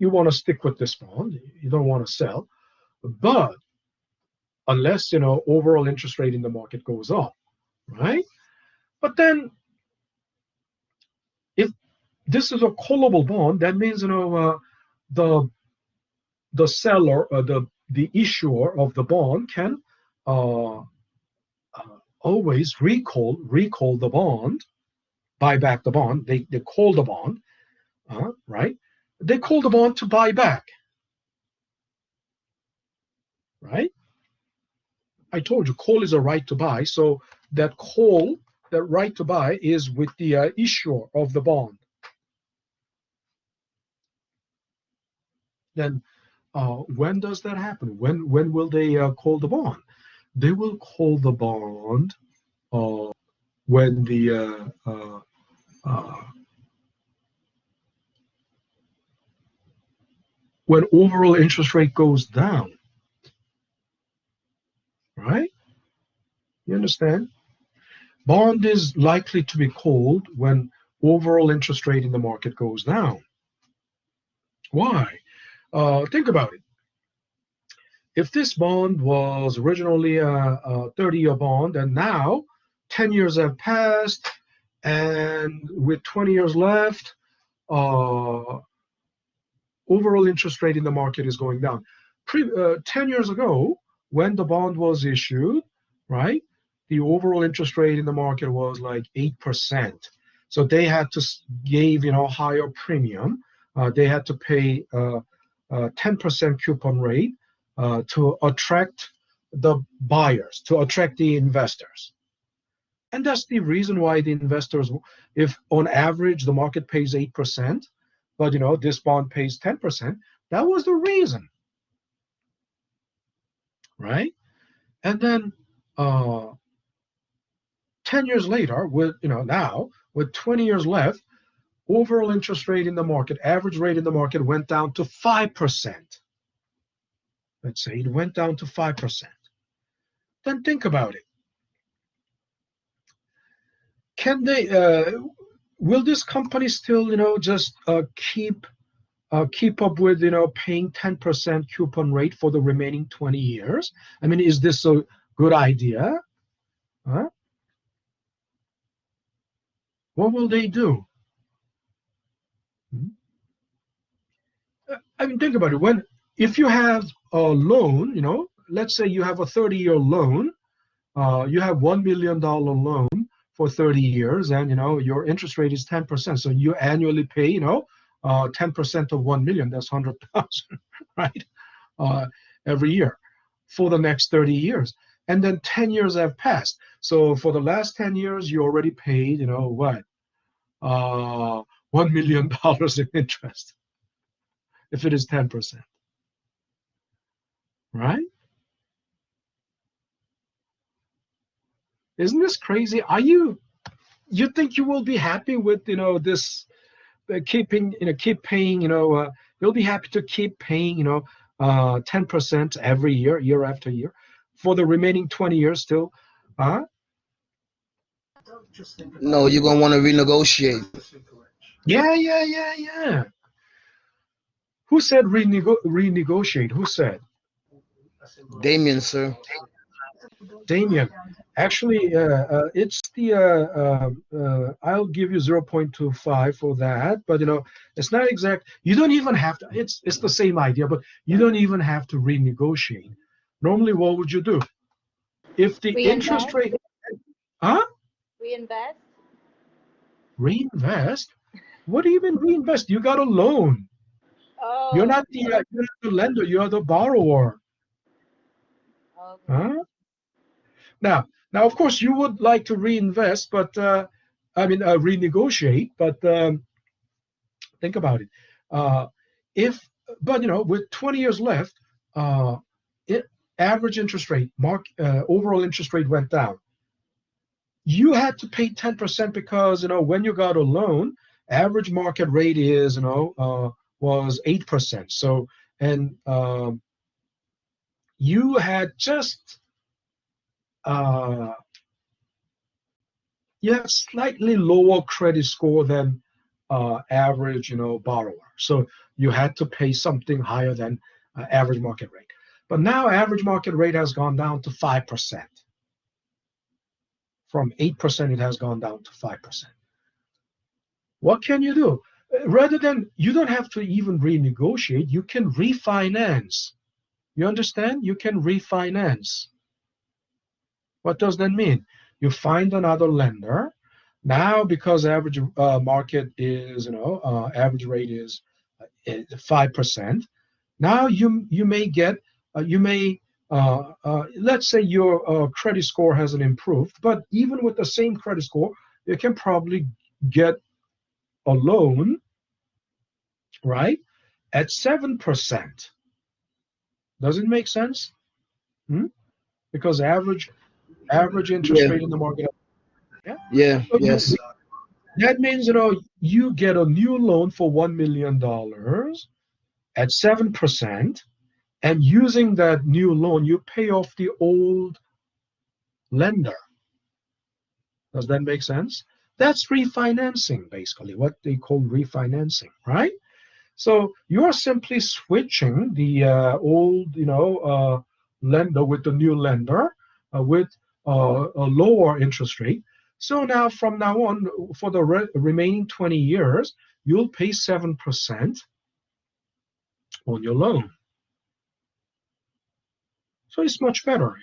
Speaker 1: you want to stick with this bond, you don't want to sell. But unless overall interest rate in the market goes up, right? But then if this is a callable bond, that means the seller or the issuer of the bond can always recall the bond, buy back the bond. They call the bond, right? They call the bond to buy back, right? I told you call is a right to buy, so that right to buy is with the issuer of the bond. Then when does that happen? When will they call the bond? They will call the bond when the when overall interest rate goes down, right? You understand? Bond is likely to be called when overall interest rate in the market goes down. Why? Think about it. If this bond was originally a 30-year bond, and now 10 years have passed, and with 20 years left, overall interest rate in the market is going down. 10 years ago, when the bond was issued, right, the overall interest rate in the market was like 8%. So they had to give higher premium. They had to pay 10% coupon rate to attract the buyers, to attract the investors. And that's the reason why the investors, if on average the market pays 8%, but this bond pays 10%, that was the reason, right? And then 10 years later, with now with 20 years left, overall interest rate in the market, average rate in the market went down to 5%. Let's say it went down to 5%. Then think about it. Can they? Will this company still, just keep up with, paying 10% coupon rate for the remaining 20 years? I mean, is this a good idea? Huh? What will they do? I mean, think about it. If you have a loan, let's say you have a 30-year loan, you have $1 million loan for 30 years, and your interest rate is 10%. So you annually pay, 10% of 1 million. That's 100,000, right? Every year for the next 30 years, and then 10 years have passed. So for the last 10 years, you already paid, what? $1 million in interest. If it is 10%, right? Isn't this crazy? You think you will be happy with, this keep paying, you'll be happy to keep paying, 10% every year after year, for the remaining 20 years still, huh?
Speaker 4: No, you're gonna want to renegotiate.
Speaker 1: Yeah. Who said renegotiate? Who said?
Speaker 4: Damien, sir.
Speaker 1: Damien. Actually, it's the I'll give you 0.25 for that, but it's not exact. You don't even have to. It's the same idea, but you don't even have to renegotiate. Normally, what would you do if the interest rate? Huh?
Speaker 2: Reinvest?
Speaker 1: Reinvest? What do you mean reinvest? You got a loan.
Speaker 2: Oh.
Speaker 1: You're not the lender. You're the borrower.
Speaker 2: Okay.
Speaker 1: Huh? Now, of course, you would like to reinvest, but renegotiate. But think about it. With 20 years left, average interest rate, overall interest rate went down. You had to pay 10% because when you got a loan, average market rate is was 8%. So you had just you have slightly lower credit score than average borrower. So you had to pay something higher than average market rate. But now average market rate has gone down to 5%. From 8%, it has gone down to 5%. What can you do? Rather than, you don't have to even renegotiate, you can refinance. You understand? You can refinance. What does that mean? You find another lender. Now, because average market is, average rate is 5%. Now you may get, let's say your credit score hasn't improved, but even with the same credit score, you can probably get a loan, right, at 7%. Does it make sense? Because average interest rate in the market.
Speaker 4: Yeah.
Speaker 1: So
Speaker 4: Yes.
Speaker 1: that means you get a new loan for $1 million at 7%, and using that new loan, you pay off the old lender. Does that make sense? That's refinancing, basically, what they call refinancing, right? So you're simply switching the old, lender with the new lender with a lower interest rate. So now, from now on, for the remaining 20 years, you'll pay 7% on your loan. So it's much better,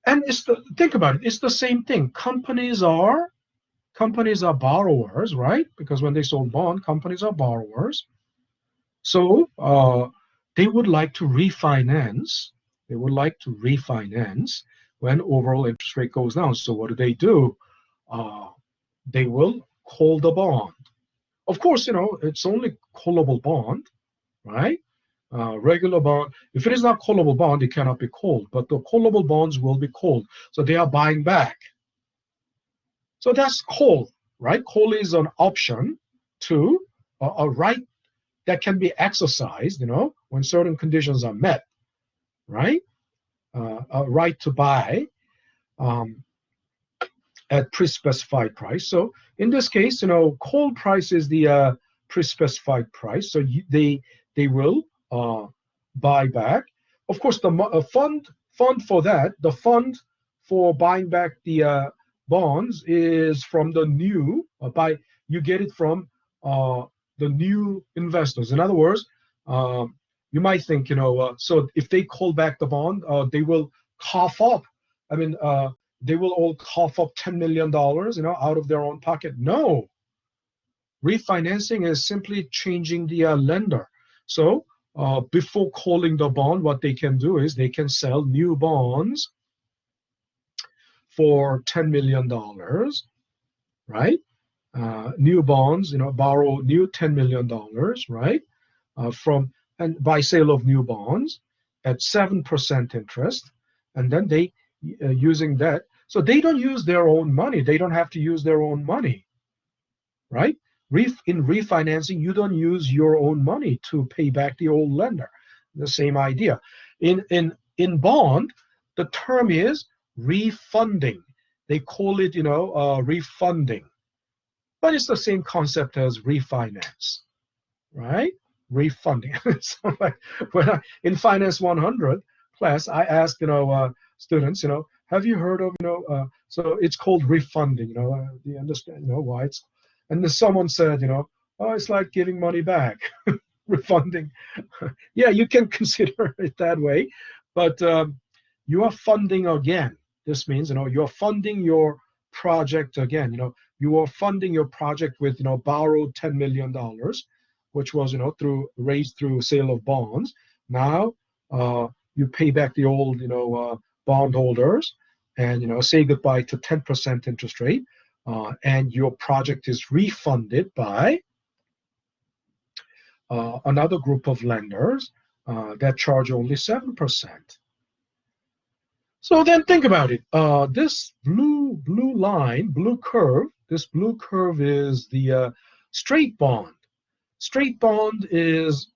Speaker 1: and think about it. It's the same thing. Companies are borrowers, right? Because when they sold bond, companies are borrowers. So they would like to refinance. They would like to refinance when overall interest rate goes down. So what do? They will call the bond. Of course, it's only callable bond, right? Regular bond, if it is not callable bond, it cannot be called, but the callable bonds will be called. So they are buying back. So that's call, right? Call is an option to a right that can be exercised, when certain conditions are met, right? A right to buy at pre-specified price. So in this case, call price is the pre-specified price. So they will buy back. Of course, the fund for that, the fund for buying back the bonds is from the new you get it from the new investors. In other words, you might think, so if they call back the bond, they will cough up. I mean, they will all cough up $10 million, out of their own pocket. No, refinancing is simply changing the lender. So before calling the bond, what they can do is they can sell new bonds for $10 million, right? New bonds, borrow new $10 million, right? And by sale of new bonds at 7% interest, and then they using that. So they don't use their own money. They don't have to use their own money, right? In refinancing, you don't use your own money to pay back the old lender. The same idea. In bond, the term is refunding. They call it, refunding, but it's the same concept as refinance, right? Refunding. So like in Finance 100 class, I asked, students, have you heard of, so it's called refunding, do you understand, why it's, and then someone said, oh, it's like giving money back, refunding. Yeah, you can consider it that way, but you are funding again. This means, you're funding your project again. You are funding your project with, borrowed $10 million, which was, raised through sale of bonds. Now you pay back the old, bondholders, and say goodbye to 10% interest rate, and your project is refunded by another group of lenders that charge only 7%. So then think about it. This blue line, blue curve, this blue curve is the straight bond. Straight bond is,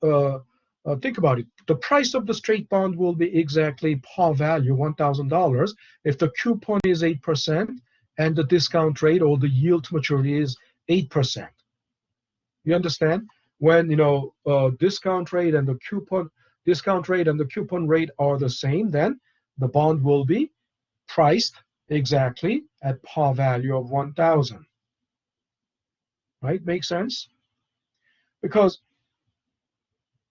Speaker 1: think about it, the price of the straight bond will be exactly par value, $1,000, if the coupon is 8% and the discount rate or the yield to maturity is 8%. You understand? When, discount rate and the coupon rate are the same, then the bond will be priced exactly at par value of 1,000. Right? Make sense? Because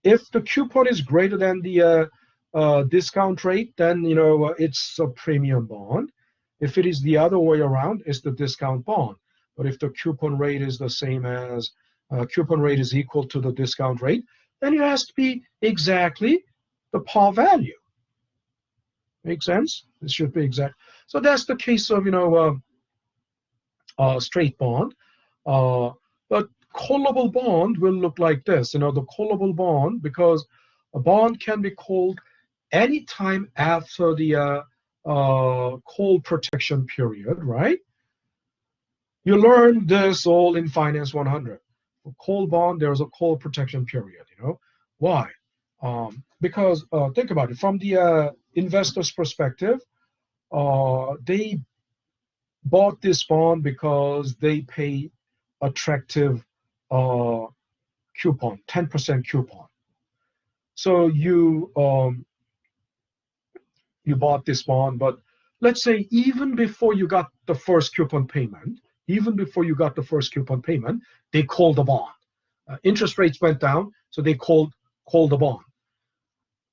Speaker 1: if the coupon is greater than the discount rate, then it's a premium bond. If it is the other way around, it's the discount bond. But if the coupon rate is the same as coupon rate is equal to the discount rate, then it has to be exactly the par value. Make sense? This should be exact. So that's the case of straight bond. But callable bond will look like this. The callable bond, because a bond can be called anytime after the call protection period, right? You learn this all in Finance 100. For call bond, there's a call protection period. Why? Because think about it, from the investor's perspective, they bought this bond because they pay attractive coupon, 10% coupon. So you bought this bond, but let's say even before you got the first coupon payment, they called the bond. Interest rates went down, so they called the bond.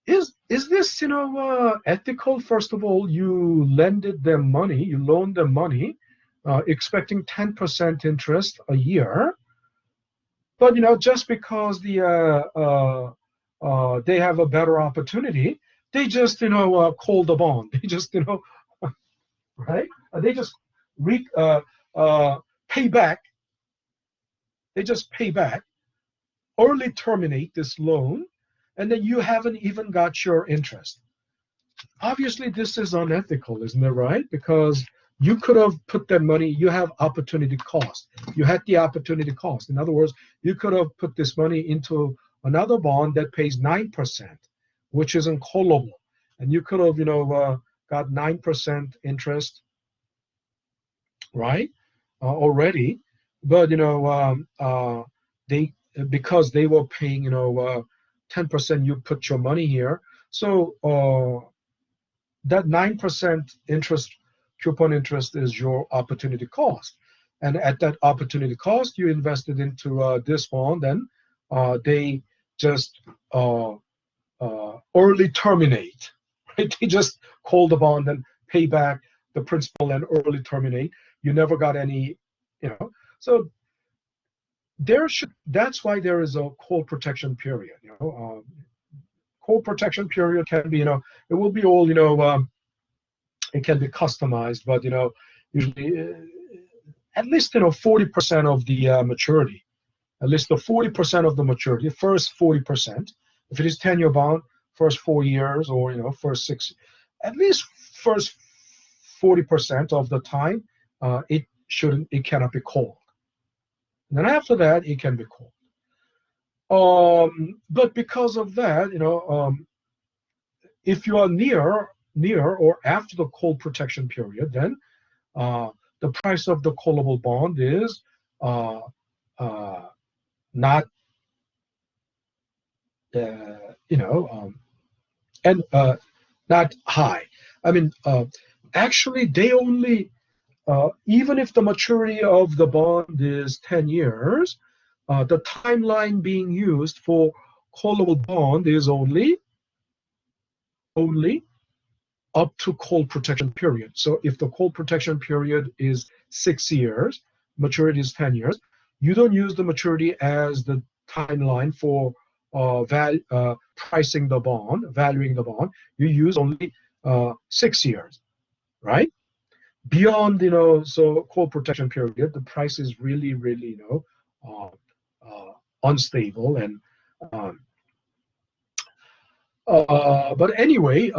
Speaker 1: Is this ethical? First of all, you loaned them money, expecting 10% interest a year, but just because they have a better opportunity, they just call the bond. They just right? They just pay back. They just pay back, early terminate this loan, and then you haven't even got your interest. Obviously, this is unethical, isn't it right? Because you could have put that money, you have opportunity cost. You had the opportunity cost. In other words, you could have put this money into another bond that pays 9%, which isn't callable. And you could have, got 9% interest, right, already. But, they, because they were paying, 10%, you put your money here. So that 9% interest, coupon interest, is your opportunity cost. And at that opportunity cost, you invested into this bond, and they just early terminate, right? They just call the bond and pay back the principal and early terminate. You never got any, So that's why there is a call protection period. Call protection period can be, it will be all, it can be customized, but usually at least 40% of the maturity, at least the 40% of the maturity, first 40%. If it is 10-year bond, first 4 years, or first 6, at least first 40% of the time, it cannot be called. And then after that, it can be called. But because of that, if you are near or after the call protection period, then the price of the callable bond is not, and not high. I mean, actually, they only, even if the maturity of the bond is 10 years, the timeline being used for callable bond is only up to call protection period. So if the call protection period is 6 years, maturity is 10 years, you don't use the maturity as the timeline for pricing the bond, valuing the bond. You use only 6 years, right? Beyond, so call protection period, the price is really, really, unstable. And but anyway,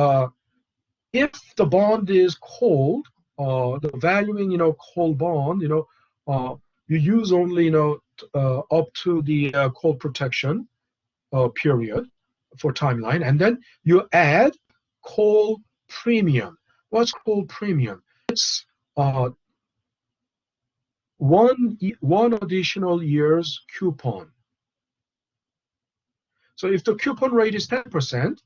Speaker 1: if the bond is called, the valuing, call bond, you use only, up to the call protection period for timeline, and then you add call premium. What's call premium? It's one additional year's coupon. So if the coupon rate is 10%,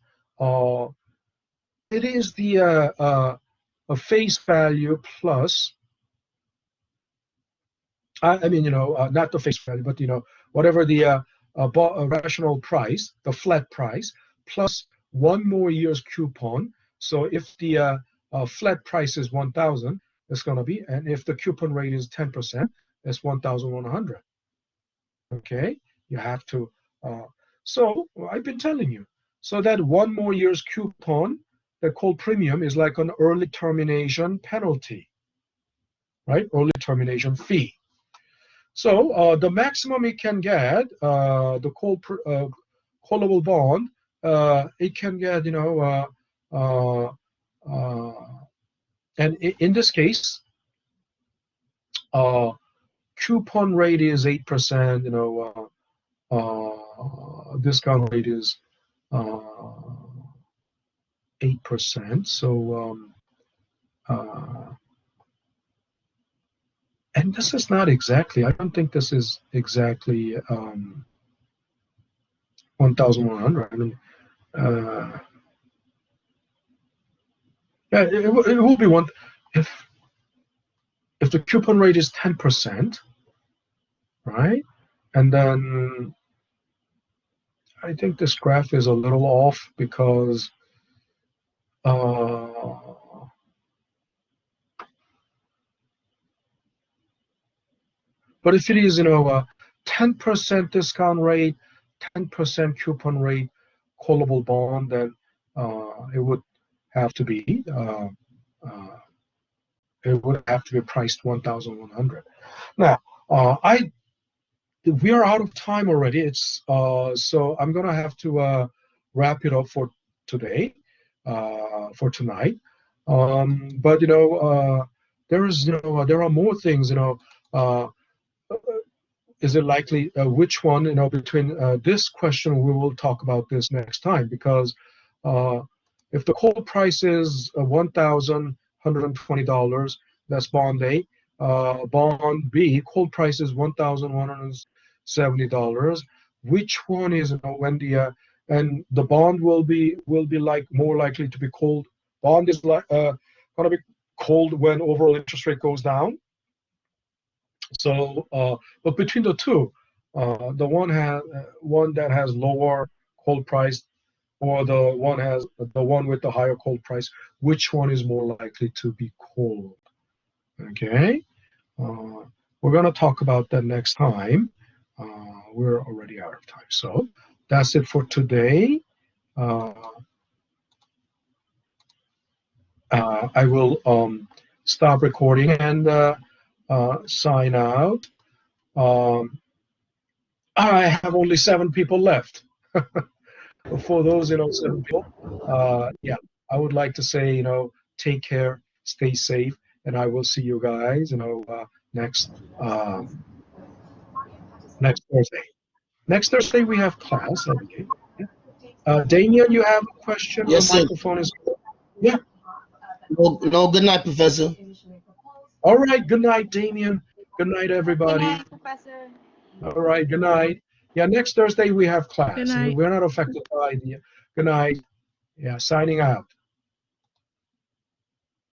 Speaker 1: it is the a face value plus, I mean, not the face value, but whatever the rational price, the flat price, plus 1 more year's coupon. So if the flat price is 1,000, it's going to be, and if the coupon rate is 10%, it's 1,100. Okay, you have to. So I've been telling you. So that 1 more year's coupon, that call premium, is like an early termination penalty, right? Early termination fee. So the maximum it can get, the callable bond, it can get, and in this case, coupon rate is 8%, discount rate is 8%. So and this is not exactly, I don't think this is exactly 1,100. I mean, yeah, it will be one if the coupon rate is 10%, right? And then I think this graph is a little off because but if it is, 10% discount rate, 10% coupon rate, callable bond, then it would have to be priced 1,100. Now, we are out of time already. It's so I'm gonna have to wrap it up for today, for tonight. But there is, there are more things. Is it likely which one? Between this question, we will talk about this next time, because if the coal price is $1,120, that's bond A. Bond B, coal price is $1,170. Which one is, when the and the bond will be like more likely to be cold. Bond is like going to be cold when overall interest rate goes down. So, but between the two, the one that has lower coal price, or the one with the higher coal price, which one is more likely to be cold? Okay, we're going to talk about that next time. We're already out of time, so that's it for today. I will stop recording and sign out. I have only 7 people left. For those 7 people, yeah, I would like to say, take care, stay safe, and I will see you guys next Thursday. Next Thursday we have class. Okay. Damien, you have a question?
Speaker 4: Yes,
Speaker 1: the microphone is yeah.
Speaker 4: No, good night, Professor.
Speaker 1: All right, good night, Damien. Good night, everybody.
Speaker 6: Good night, Professor.
Speaker 1: All right, good night. Yeah, next Thursday we have class.
Speaker 3: Good night.
Speaker 1: We're not affected by the good night. Yeah, signing out.